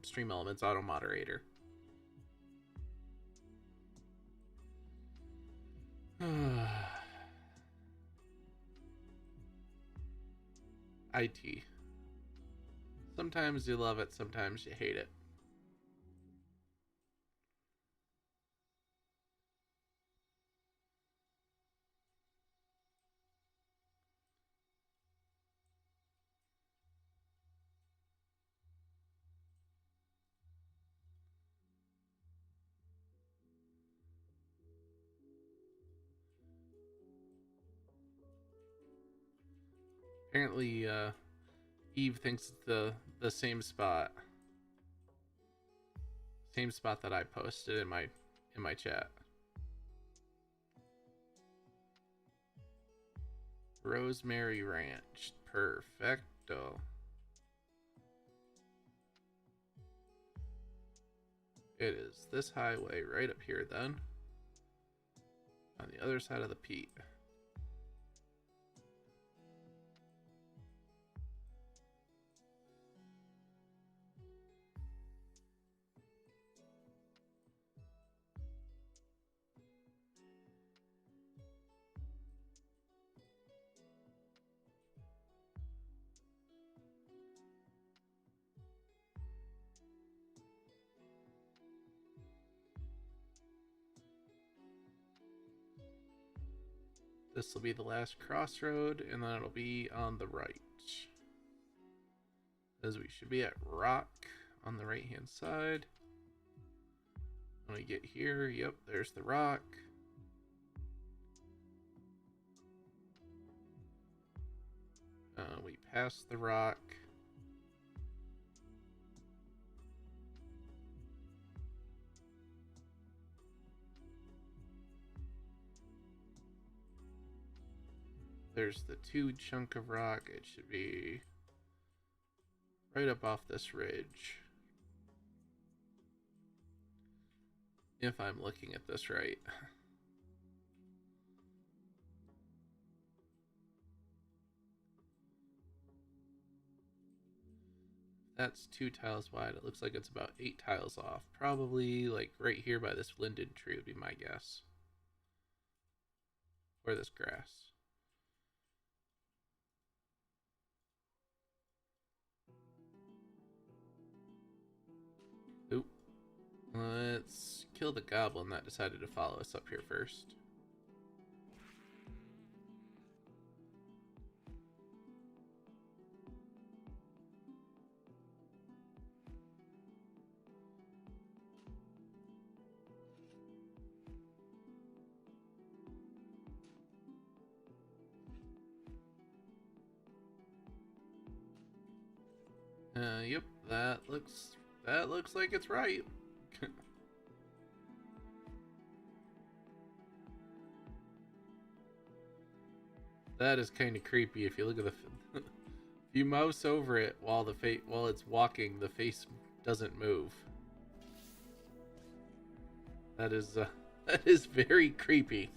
Stream Elements auto moderator. IT. Sometimes you love it, sometimes you hate it. Apparently, Eve thinks it's the same spot. Same spot that I posted in my chat. Rosemary Ranch. Perfecto. It is this highway right up here then. On the other side of the peat. This will be the last crossroad, and then it'll be on the right. As we should be at Rock on the right hand side. When we get here, yep, there's the Rock. We pass the Rock. There's the 2 chunk of rock. It should be right up off this ridge. If I'm looking at this right. That's 2 tiles wide. It looks like it's about 8 tiles off. Probably like right here by this linden tree would be my guess. Or this grass. Oop. Let's kill the goblin that decided to follow us up here first. Yep, that looks like it's right. That is kind of creepy. If you look at the, if you mouse over it while it's walking, the face doesn't move. That is that is very creepy.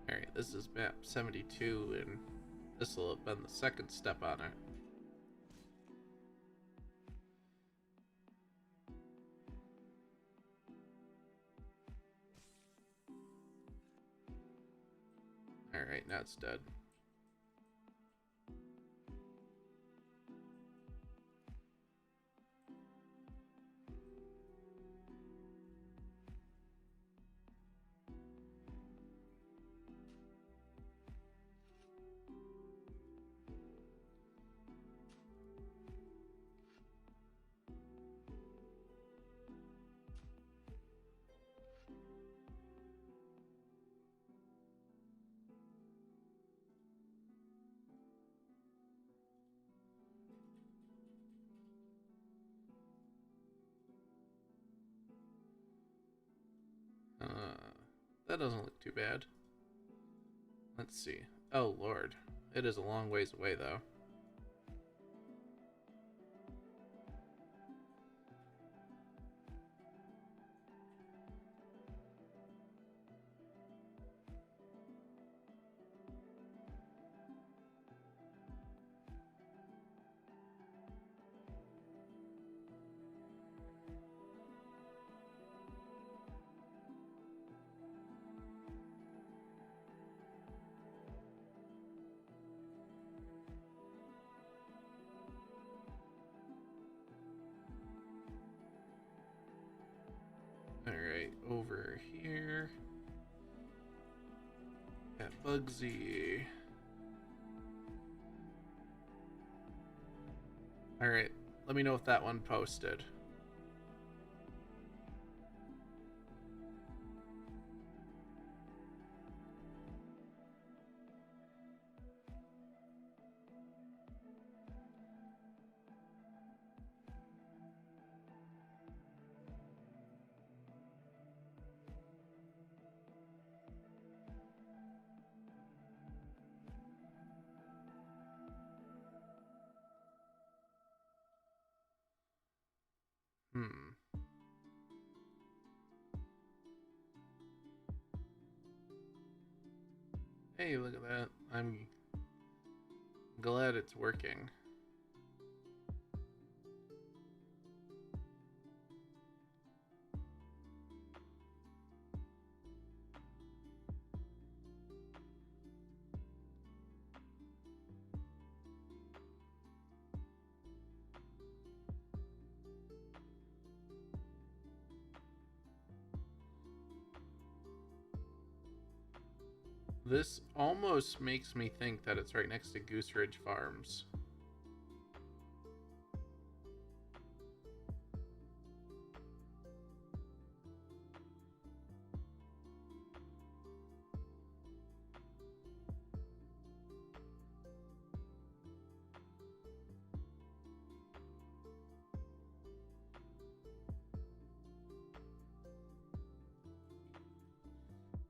Alright, this is map 72, and this will have been the second step on it. Alright, now it's dead. That doesn't look too bad. Let's see. Oh, Lord. It is a long ways away, though. Alright, over here. Got Bugsy. Alright, let me know if that one posted. Hey, look at that. I'm glad it's working. This almost makes me think that it's right next to Goose Ridge Farms.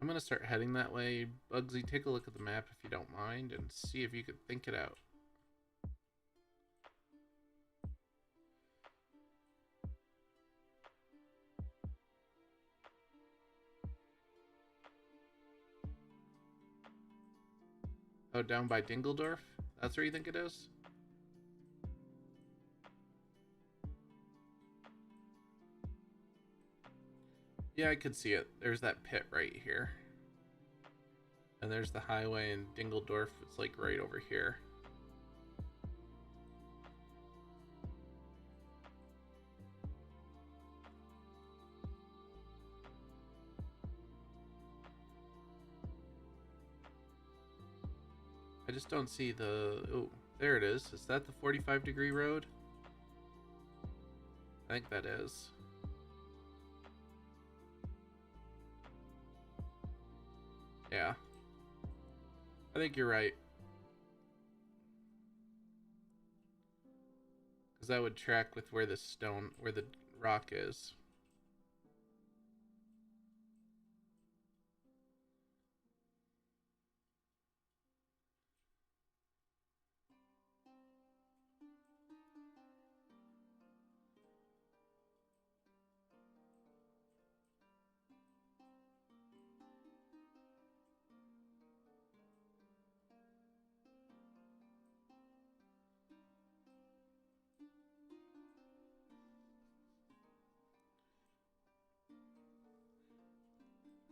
I'm gonna start heading that way. Bugsy, take a look at the map if you don't mind and see if you could think it out. Oh, down by Dingledorf? That's where you think it is? Yeah, I could see it. There's that pit right here. And there's the highway, and Dingledorf is like right over here. I just don't see the... Oh, there it is. Is that the 45-degree road? I think that is. Yeah. I think you're right. Because that would track with where the rock is.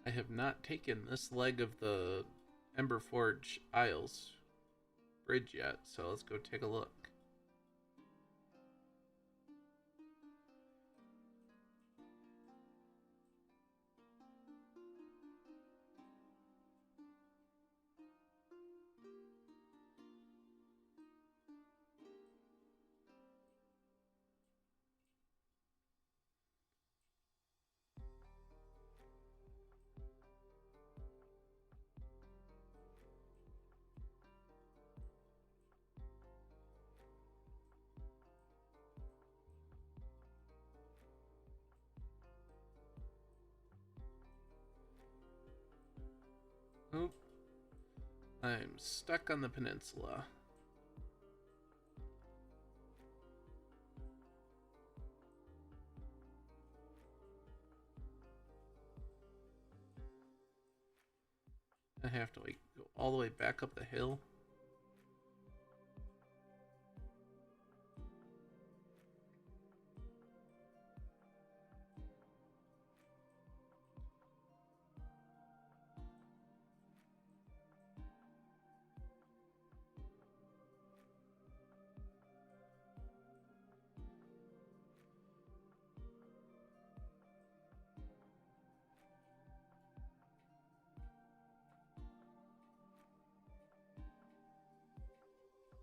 I have not taken this leg of the Emberforge Isles bridge yet, so let's go take a look. Oh, I'm stuck on the peninsula. I have to like go all the way back up the hill.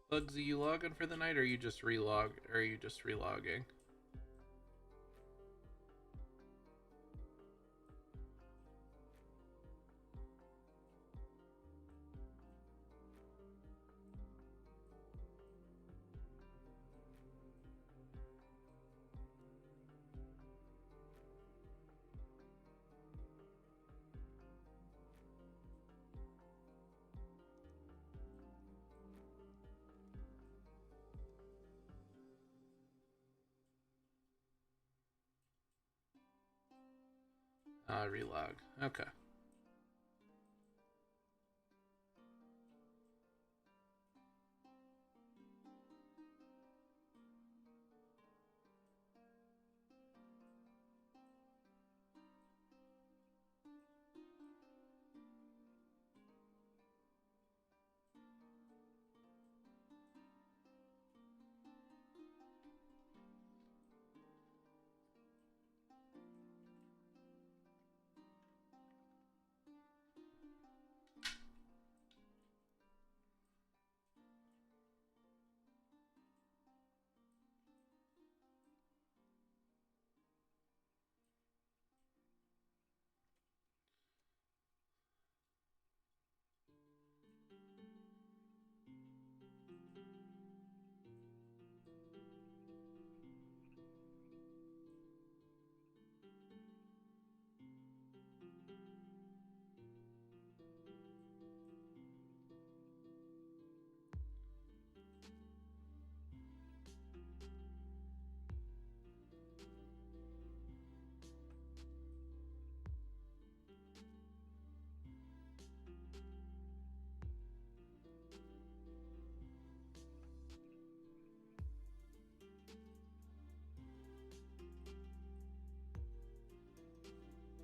Bugsy, you logging for the night, or are you just relogging? Relog. Okay.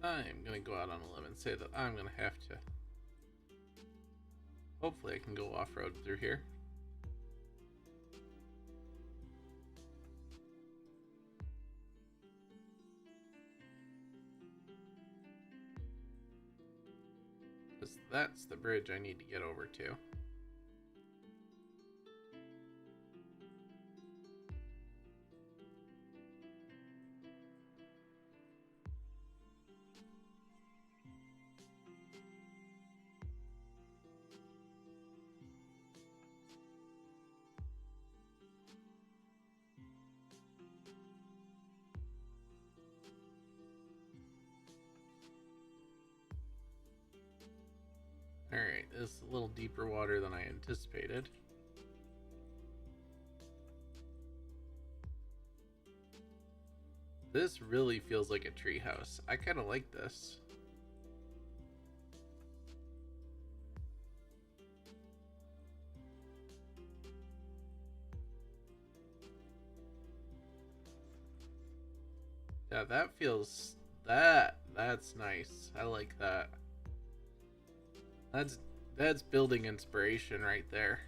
I'm gonna go out on a limb and say that I'm gonna have to. Hopefully, I can go off-road through here. Because that's the bridge I need to get over to. Alright, this is a little deeper water than I anticipated. This really feels like a treehouse. I kind of like this. Yeah, that feels... That's nice. I like that. That's building inspiration right there.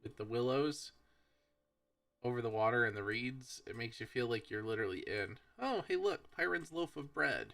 With the willows over the water and the reeds, it makes you feel like you're literally in. Oh, hey look, Pyron's loaf of bread.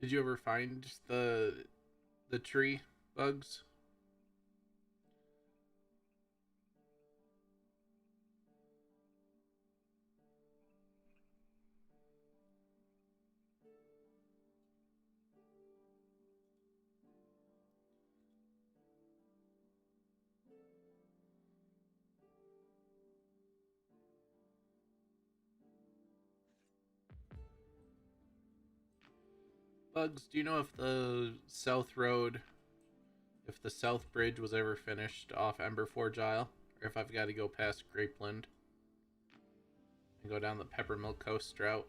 Did you ever find the tree bugs? Bugs, do you know if the South Road, if the South Bridge was ever finished off Emberforge Isle? Or if I've got to go past Grapeland and go down the Peppermilk Coast route?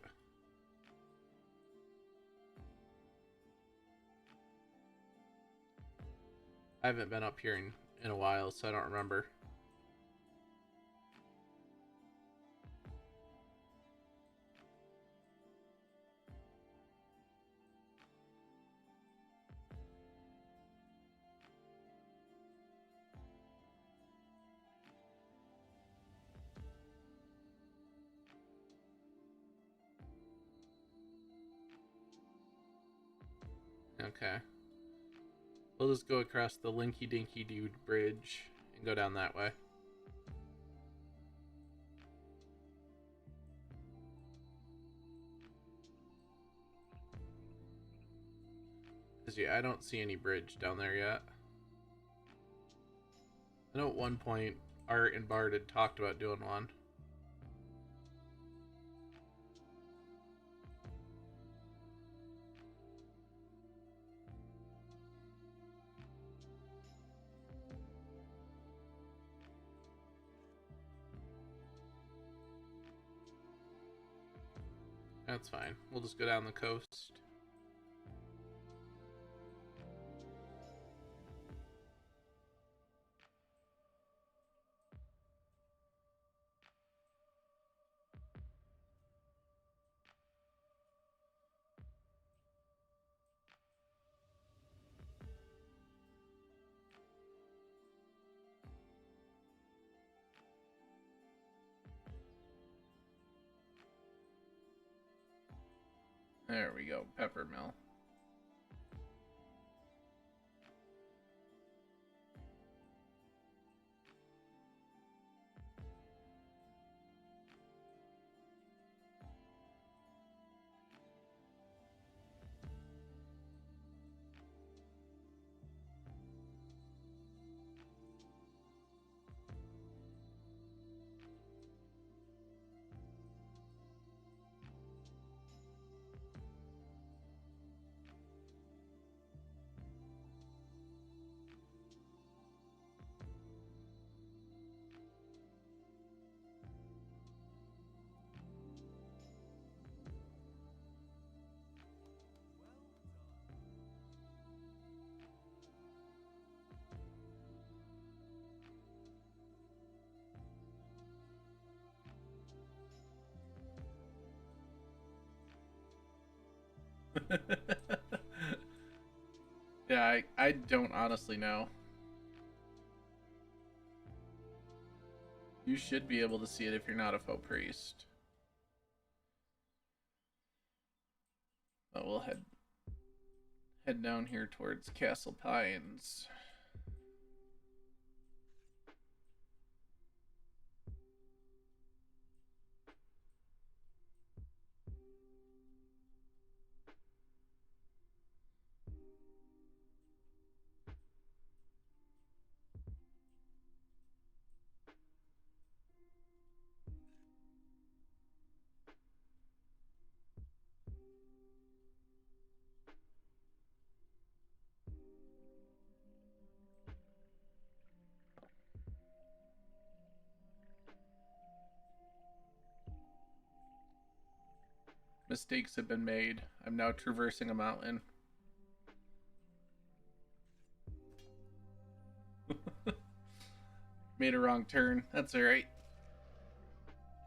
I haven't been up here in a while, so I don't remember. Okay. We'll just go across the Linky Dinky Dude Bridge and go down that way. Because, yeah, I don't see any bridge down there yet. I know at one point Art and Bart had talked about doing one. That's fine. We'll just go down the coast. There we go, Peppermill. Yeah, I don't honestly know. You should be able to see it if you're not a faux priest. But we'll head down here towards Castle Pines. Mistakes have been made. I'm now traversing a mountain. Made a wrong turn. That's alright.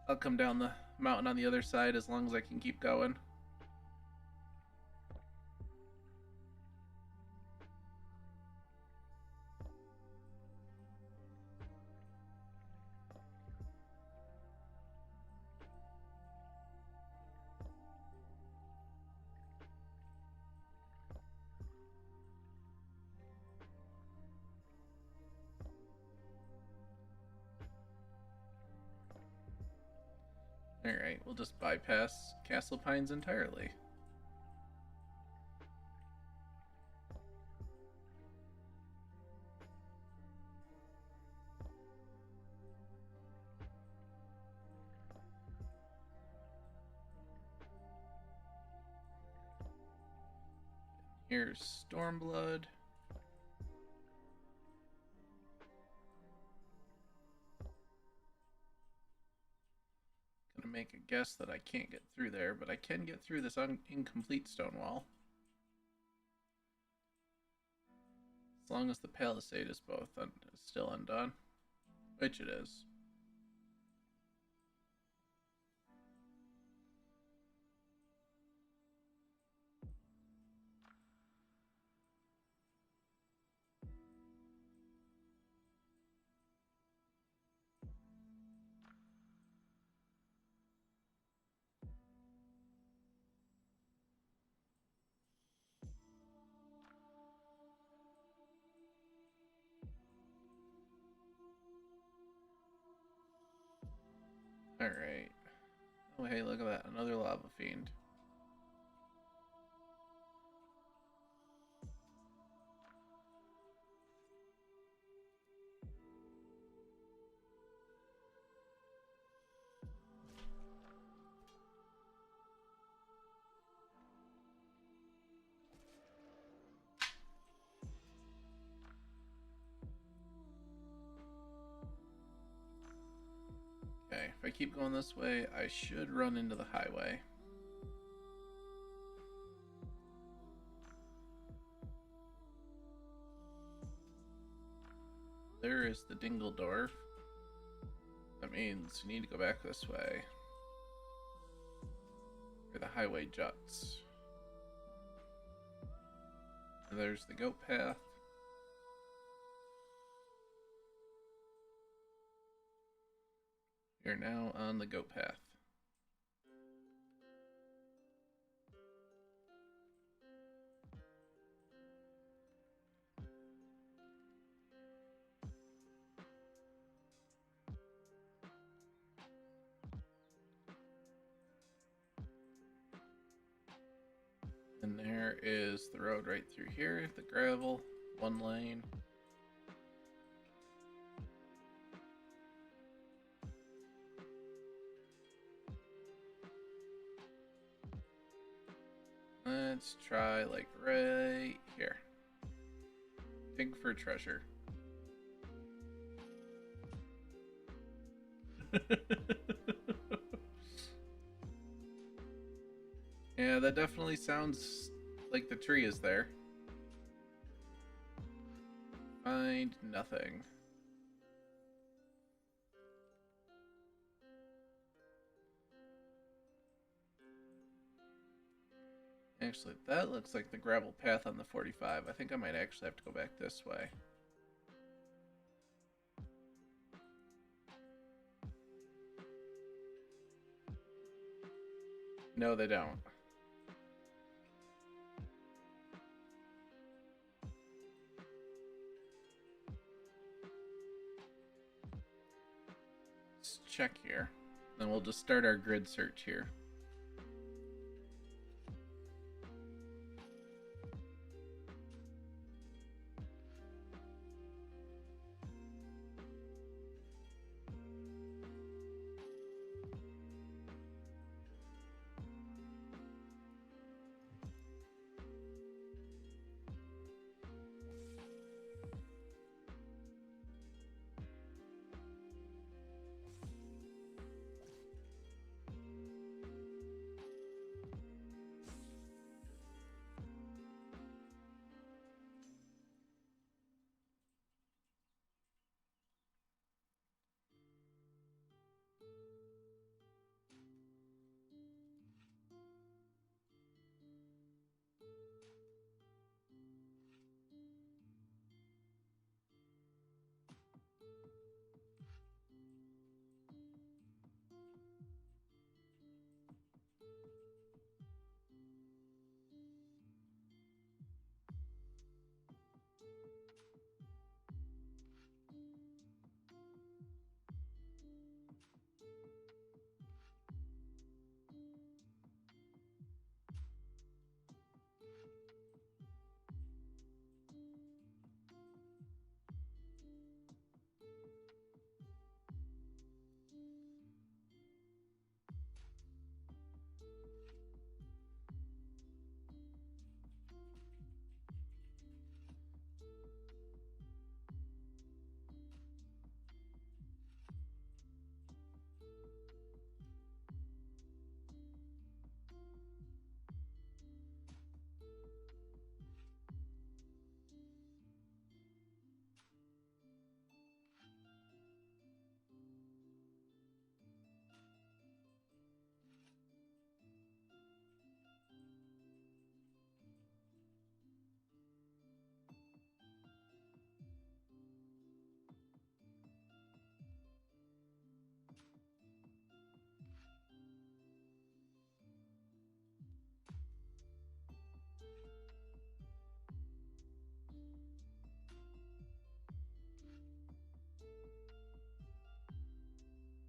I'll come down the mountain on the other side as long as I can keep going. Alright, we'll just bypass Castle Pines entirely. Here's Stormblood. Gonna make a guess that I can't get through there, but I can get through this incomplete stone wall. As long as the palisade is still undone, which it is. Alright. Oh, hey, look at that. Another lava fiend. Okay, if I keep going this way, I should run into the highway. There is the Dingledorf. That means you need to go back this way. Where the highway juts. And there's the goat path. You're now on the goat path. And there is the road right through here, the gravel, one lane. Let's try like right here. Dig for treasure. Yeah, that definitely sounds like the tree is there. Find nothing. Actually, that looks like the gravel path on the 45. I think I might actually have to go back this way. No, they don't. Let's check here. Then we'll just start our grid search here.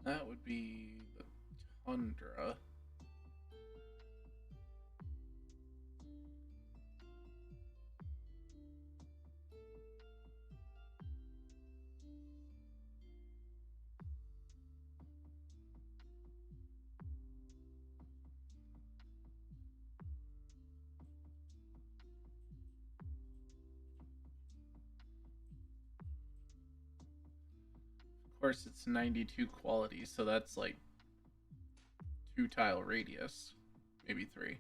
That would be the tundra. Of course, it's 92 quality, so that's like 2 tile radius, maybe 3.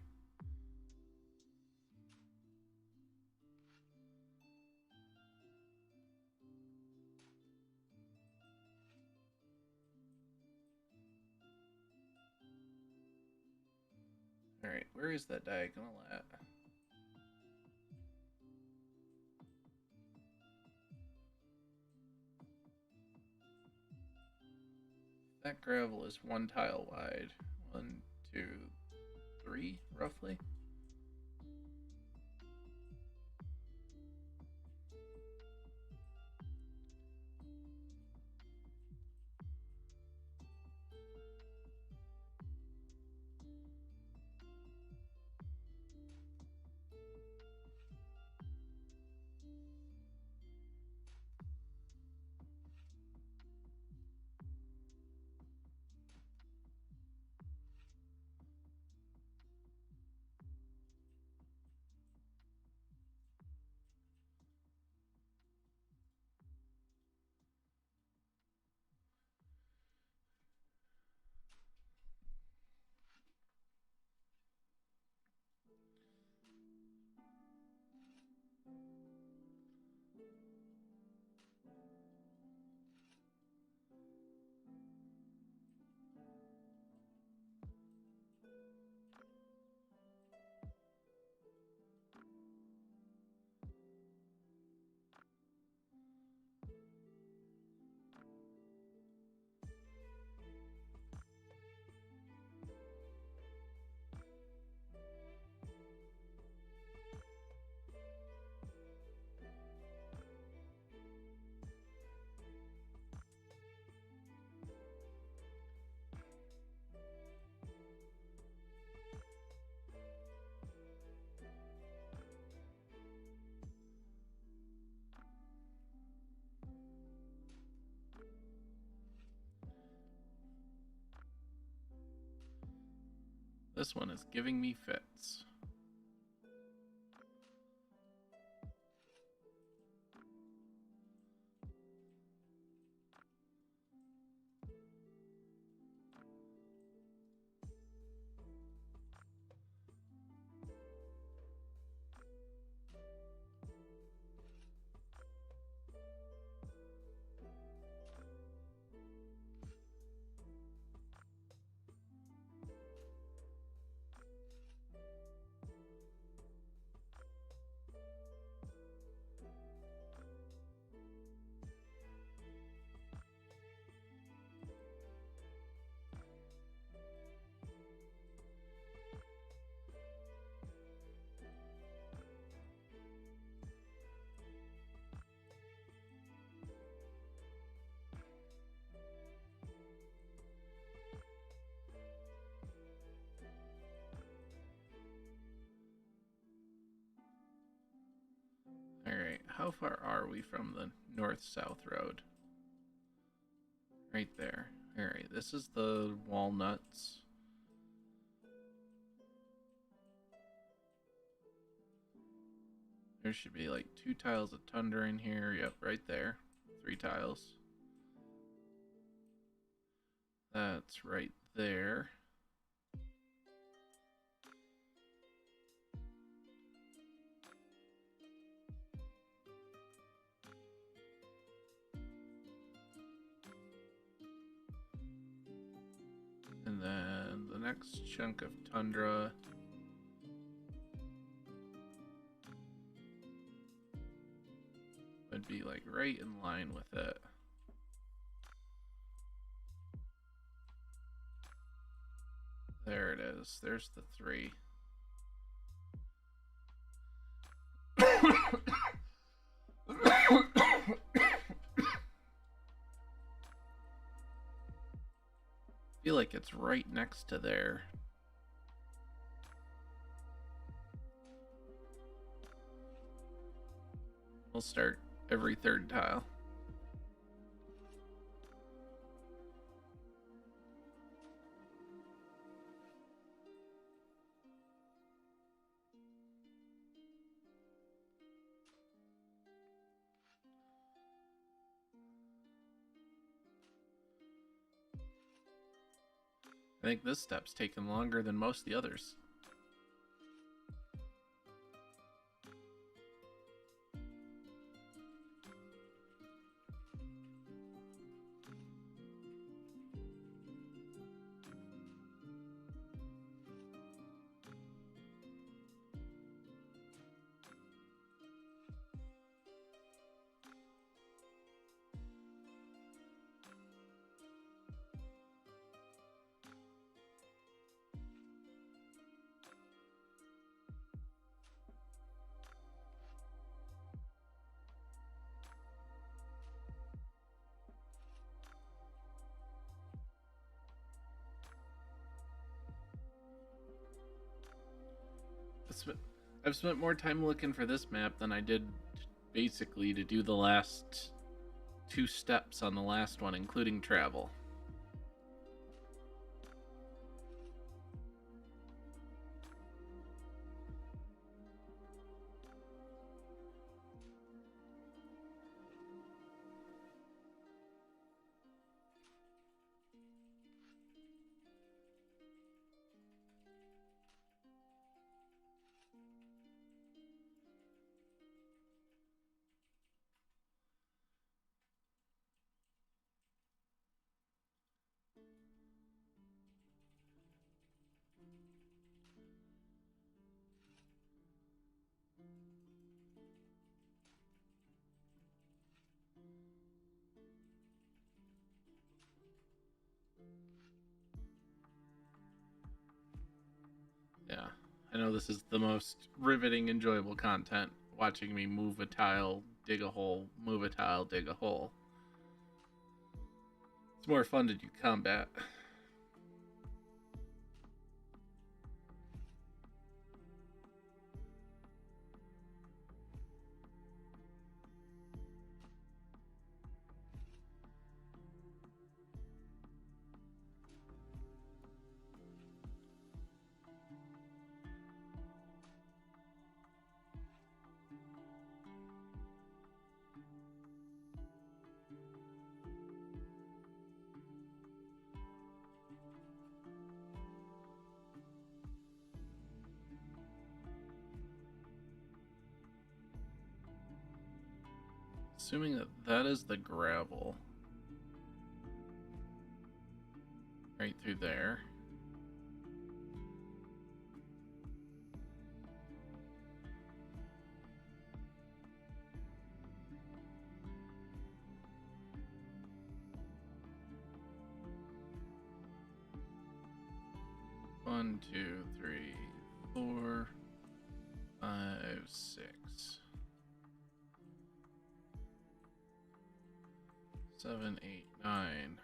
Alright, where is that diagonal at? That gravel is 1 tile wide. 1, 2, 3, roughly. This one is giving me fits. Alright, how far are we from the north-south road? Right there. Alright, this is the walnuts. There should be like 2 tiles of tundra in here. Yep, right there. 3 tiles. That's right there. And then the next chunk of tundra would be like right in line with it. There it is. There's the 3. I feel like it's right next to there. We'll start every 3rd tile. I think this step's taken longer than most of the others. I've spent more time looking for this map than I did basically to do the last 2 steps on the last one, including travel. Yeah, I know this is the most riveting, enjoyable content, watching me move a tile, dig a hole, move a tile, dig a hole. It's more fun to do combat. assuming that that is the gravel. Right through there. One, two, three, 4, 5, 6, 7, 8, 9.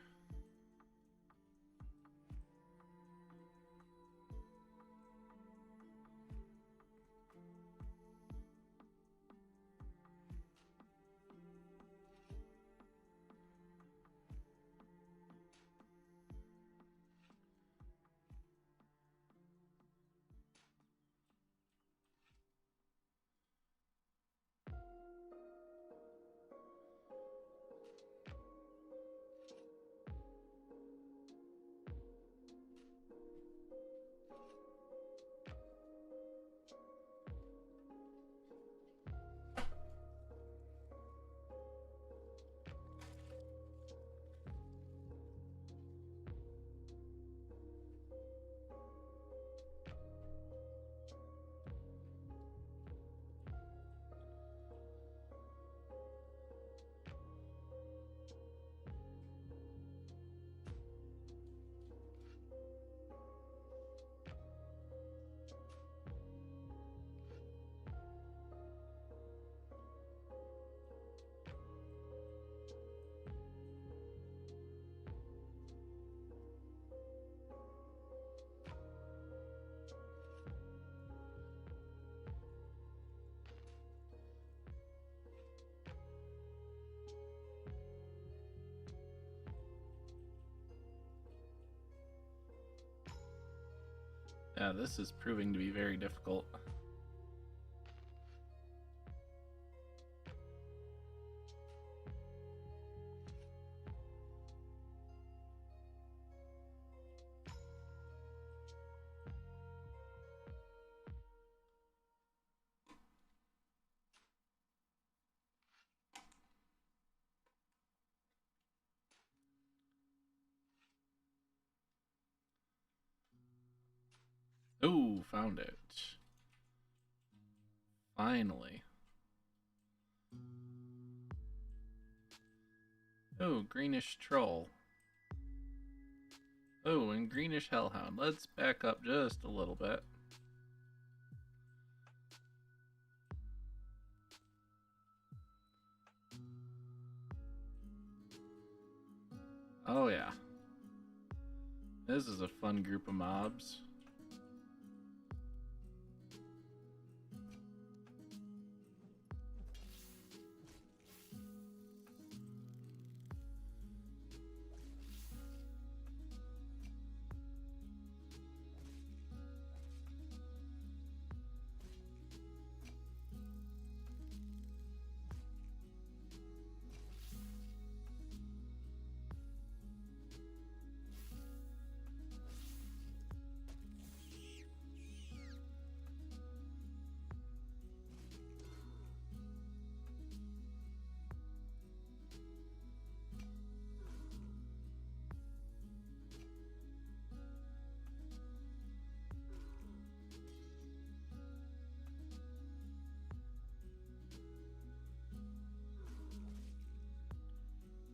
Yeah, this is proving to be very difficult. Oh, found it. Finally. Oh, greenish troll. Oh, and greenish hellhound. Let's back up just a little bit. Oh yeah. This is a fun group of mobs.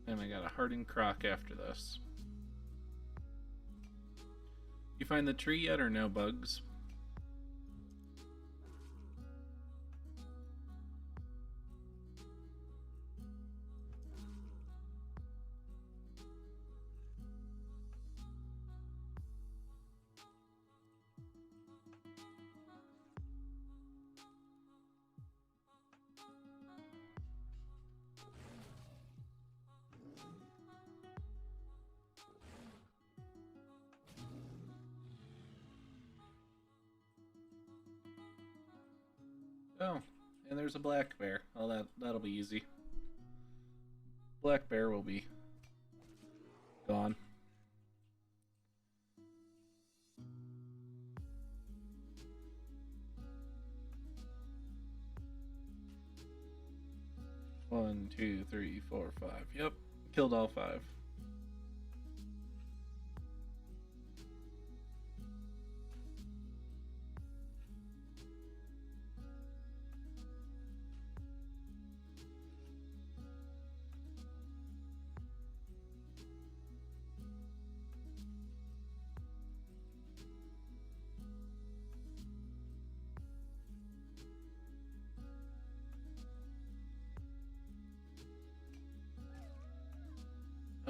And I got a hardened croc after this. You find the tree yet or no, Bugs? Oh, and there's a black bear. Oh, that'll be easy. Black bear will be gone. One, 2, 3, 4, 5. Yep, killed all 5.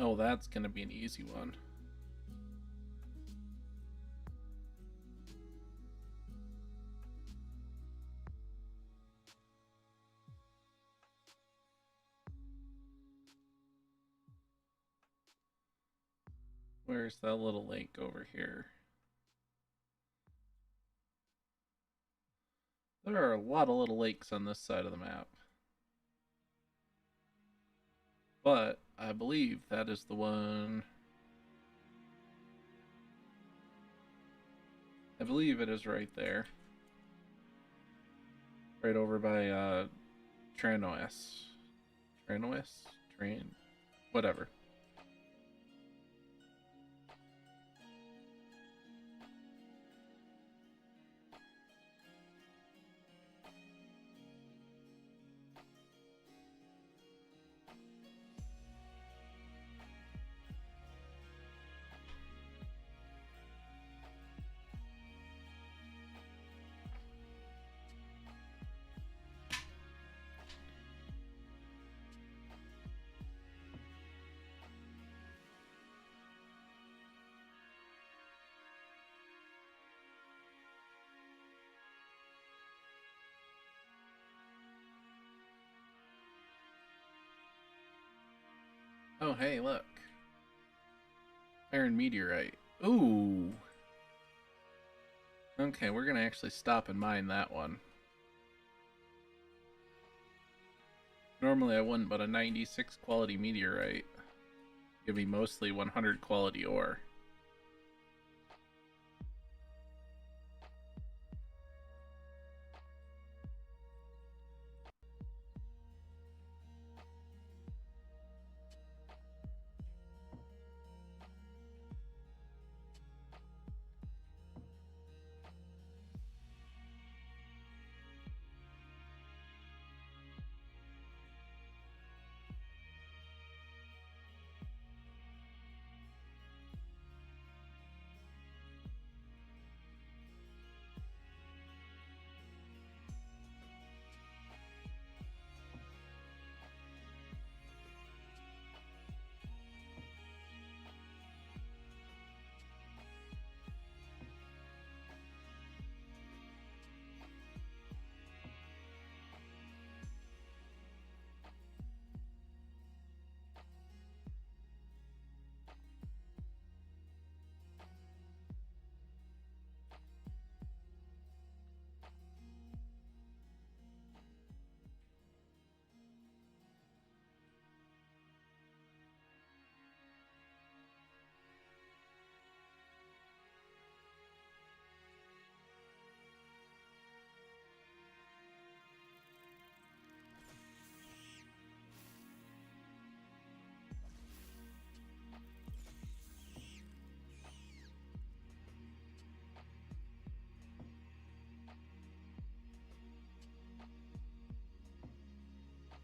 Oh, that's gonna be an easy one. Where's that little lake over here? There are a lot of little lakes on this side of the map. But I believe that is the one. I believe it is right there. Right over by Tranois. Tranois? Whatever. Oh, hey, look. Iron meteorite. Ooh. Okay, we're gonna actually stop and mine that one. Normally I wouldn't, but a 96 quality meteorite give me mostly 100 quality ore.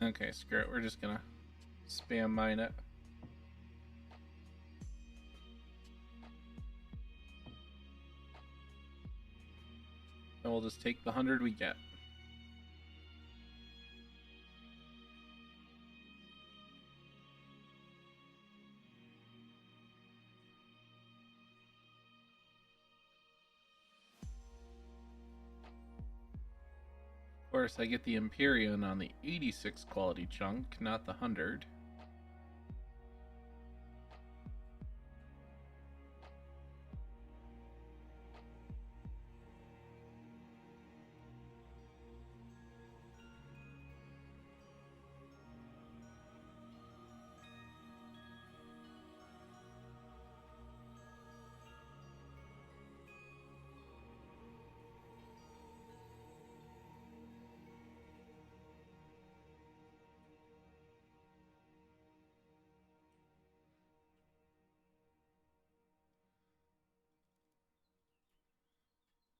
Okay, screw it. We're just gonna spam mine it. And we'll just take the 100 we get. Of course, I get the Empyrean on the 86 quality chunk, not the 100.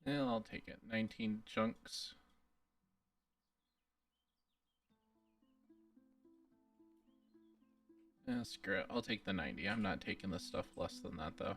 Yeah, I'll take it. 19 chunks. Yeah, screw it. I'll take the 90. I'm not taking this stuff less than that, though.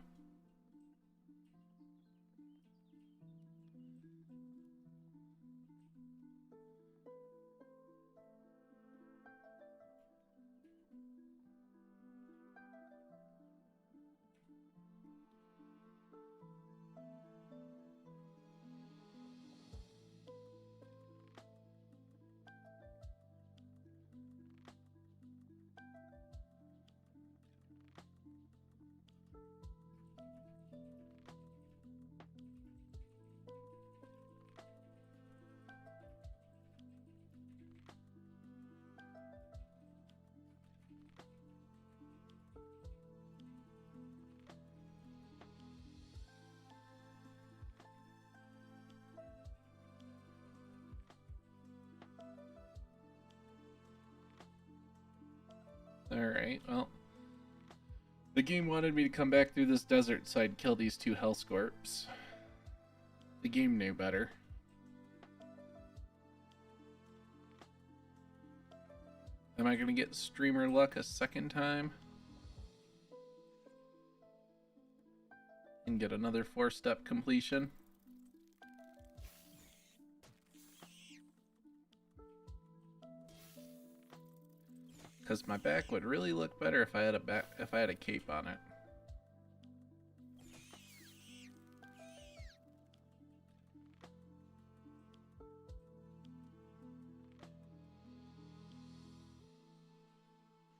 Alright, well. The game wanted me to come back through this desert so I'd kill these two Hellscorps. The game knew better. Am I gonna get streamer luck a second time? And get another 4-step completion? Because my back would really look better if I had a cape on it.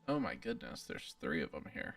Oh my goodness, there's 3 of them here.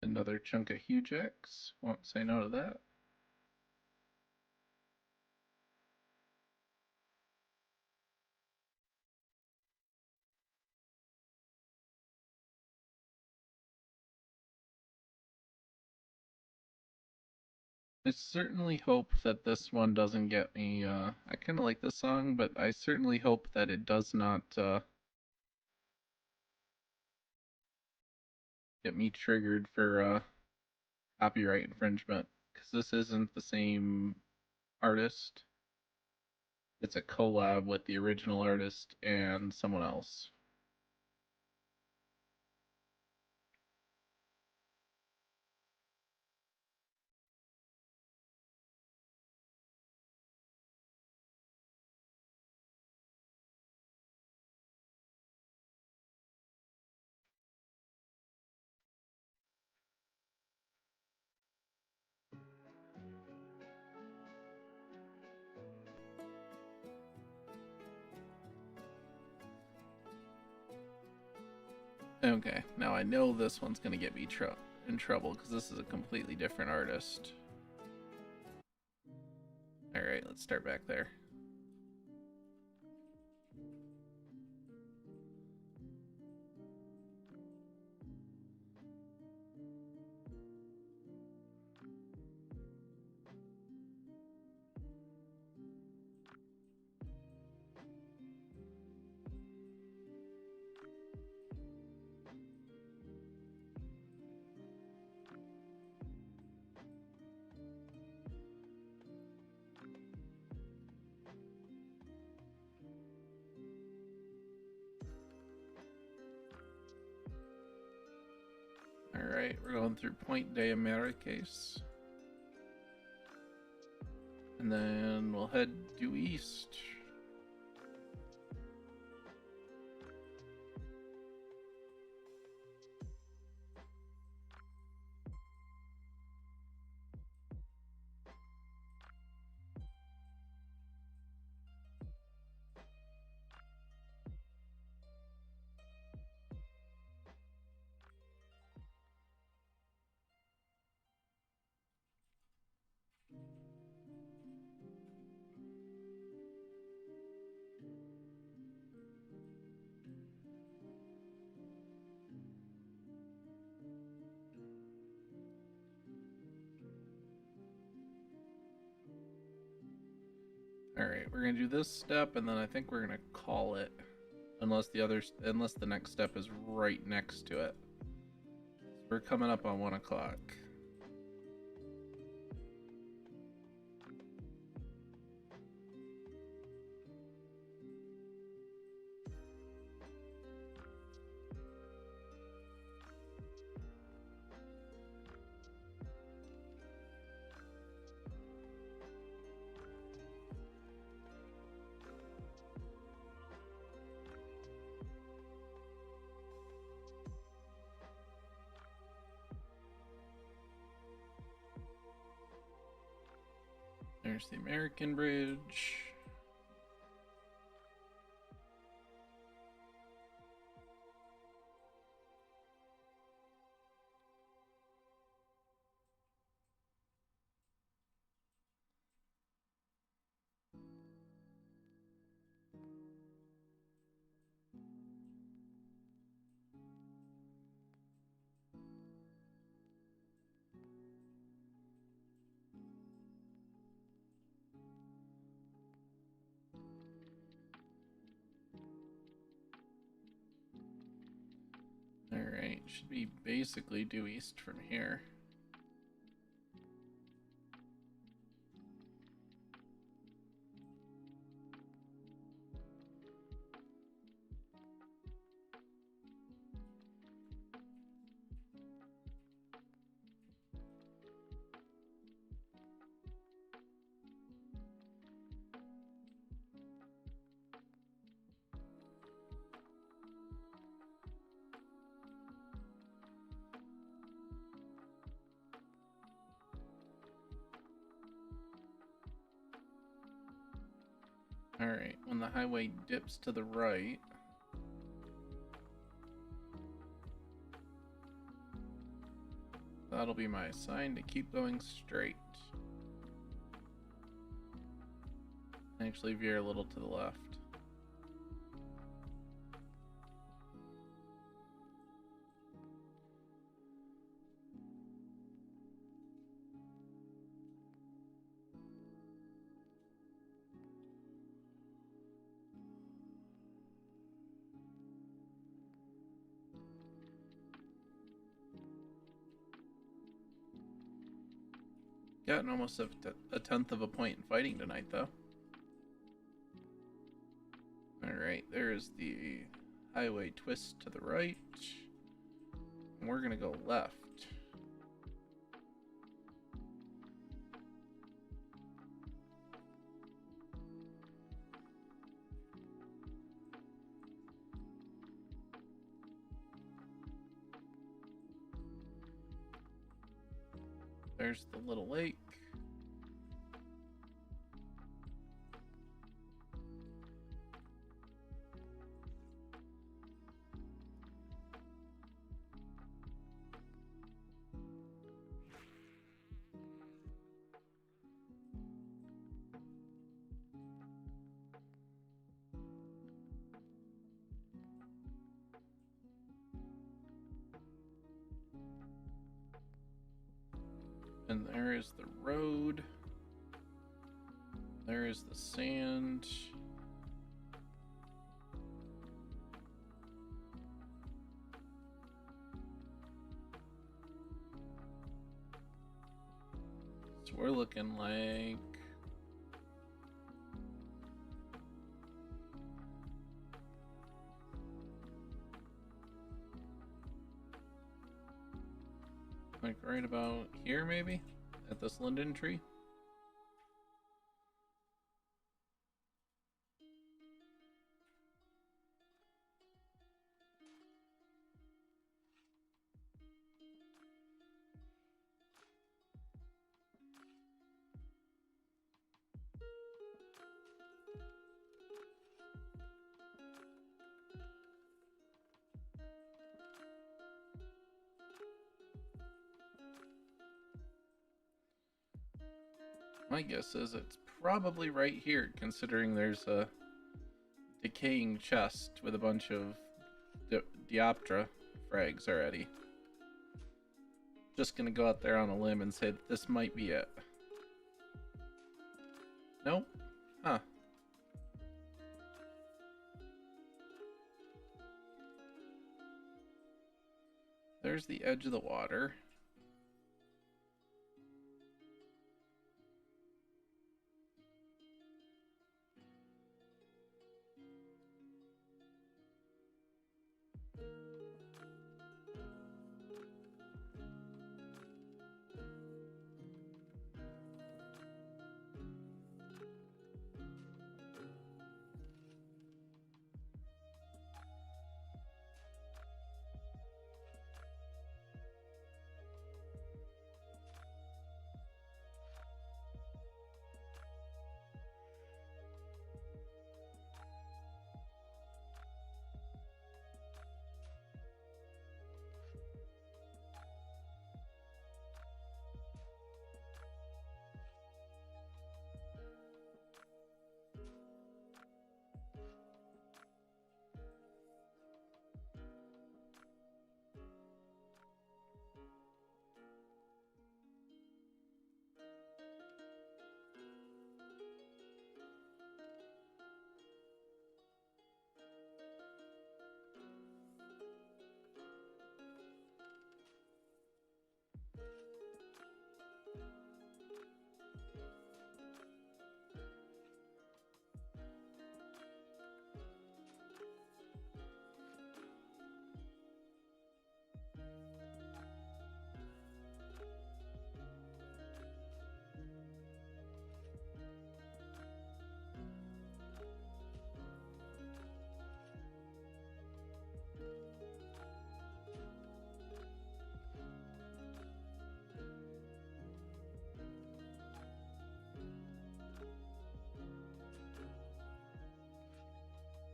Another chunk of huge X. Won't say no to that. I certainly hope that this one doesn't get me, I kind of like this song, but I certainly hope that it does not, get me triggered for, copyright infringement, because this isn't the same artist. It's a collab with the original artist and someone else. Okay, now I know this one's gonna get me in trouble because this is a completely different artist. Alright, let's start back there. Alright, we're going through Point de Americas. And then we'll head due east. Alright, we're gonna do this step, and then I think we're gonna call it. Unless the next step is right next to it. So we're coming up on 1 o'clock. There's the American Bridge. Alright, should be basically due east from here. Alright, when the highway dips to the right, that'll be my sign to keep going straight. Actually veer a little to the left. Gotten almost a tenth of a point in fighting tonight, though. Alright, there's the highway twist to the right. And we're gonna go left. There's the little lake. And there is the road. There is the sand. So we're looking like Like right about here, maybe? At this linden tree? My guess is it's probably right here, considering there's a decaying chest with a bunch of Dioptra frags already. Just gonna go out there on a limb and say that this might be it. Nope. Huh. There's the edge of the water.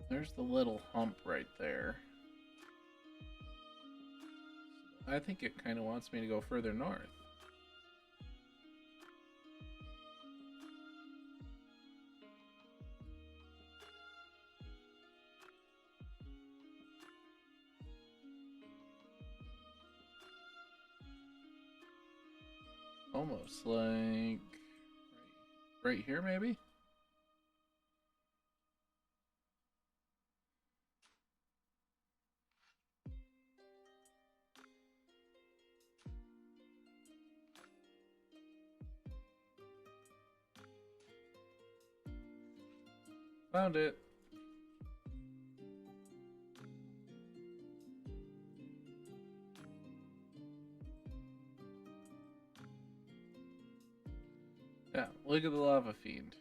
There's the little hump right there. I think it kind of wants me to go further north. Almost like right here, maybe? Found it. Yeah, look at the lava fiend.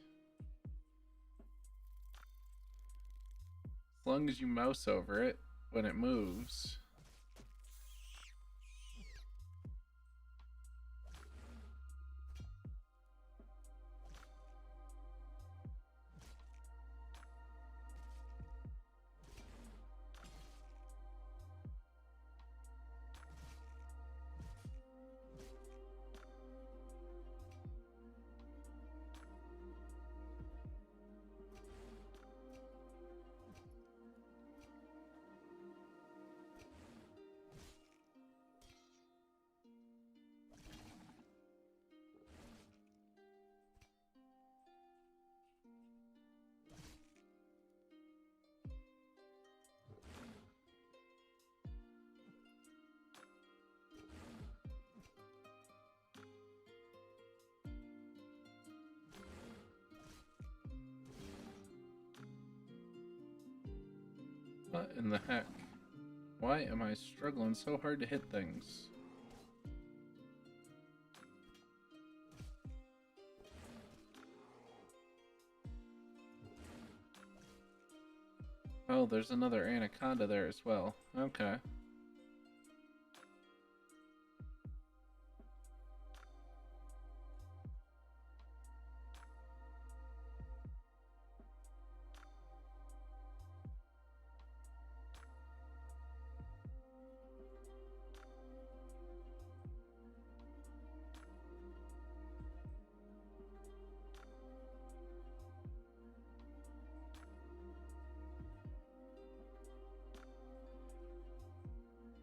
As long as you mouse over it when it moves. What in the heck? Why am I struggling so hard to hit things? Oh, there's another anaconda there as well. Okay.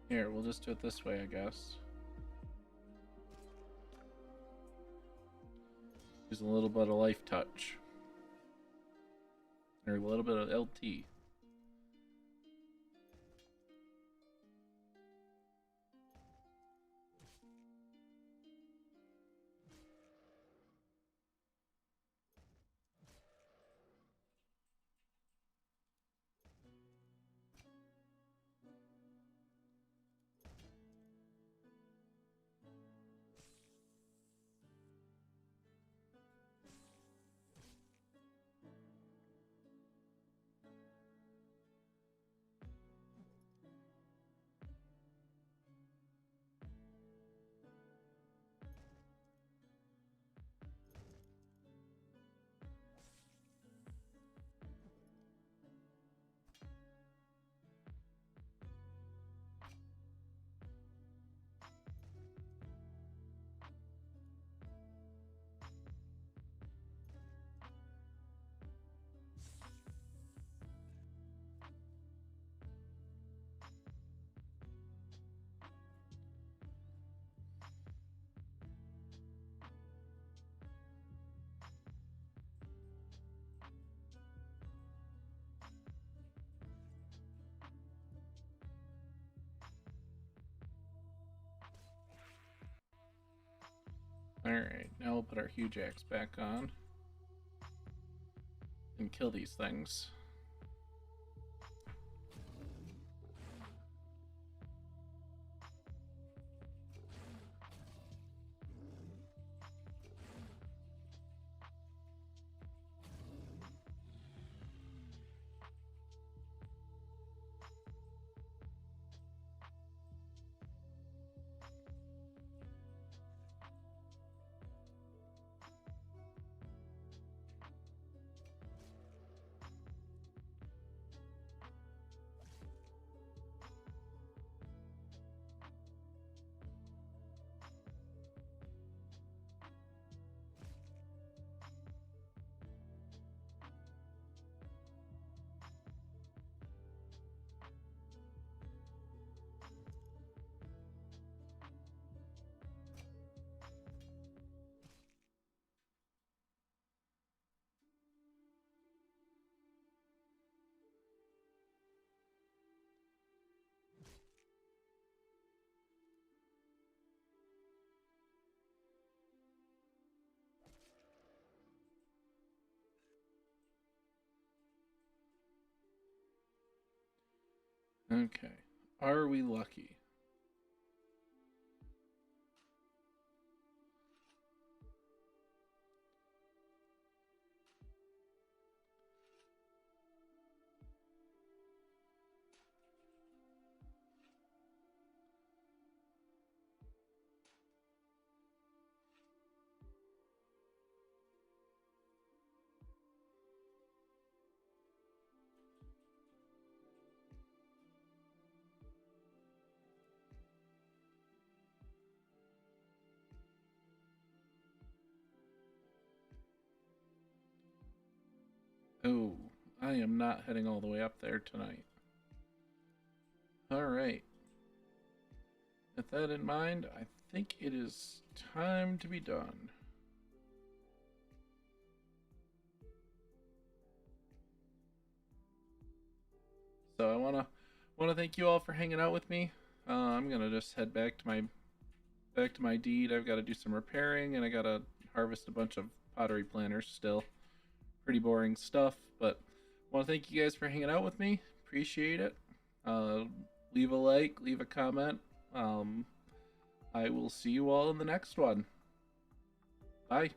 Here, we'll just do it this way, I guess. Use a little bit of life touch. Or a little bit of LT. Alright, now we'll put our huge axe back on. And kill these things. Okay. Are we lucky? Oh, I am not heading all the way up there tonight. Alright. With that in mind, I think it is time to be done. So I wanna thank you all for hanging out with me. I'm gonna just head back to my deed. I've got to do some repairing, and I gotta harvest a bunch of pottery planters still. Pretty boring stuff, but I want to thank you guys for hanging out with me. Appreciate it. Leave a like, leave a comment. I will see you all in the next one. Bye.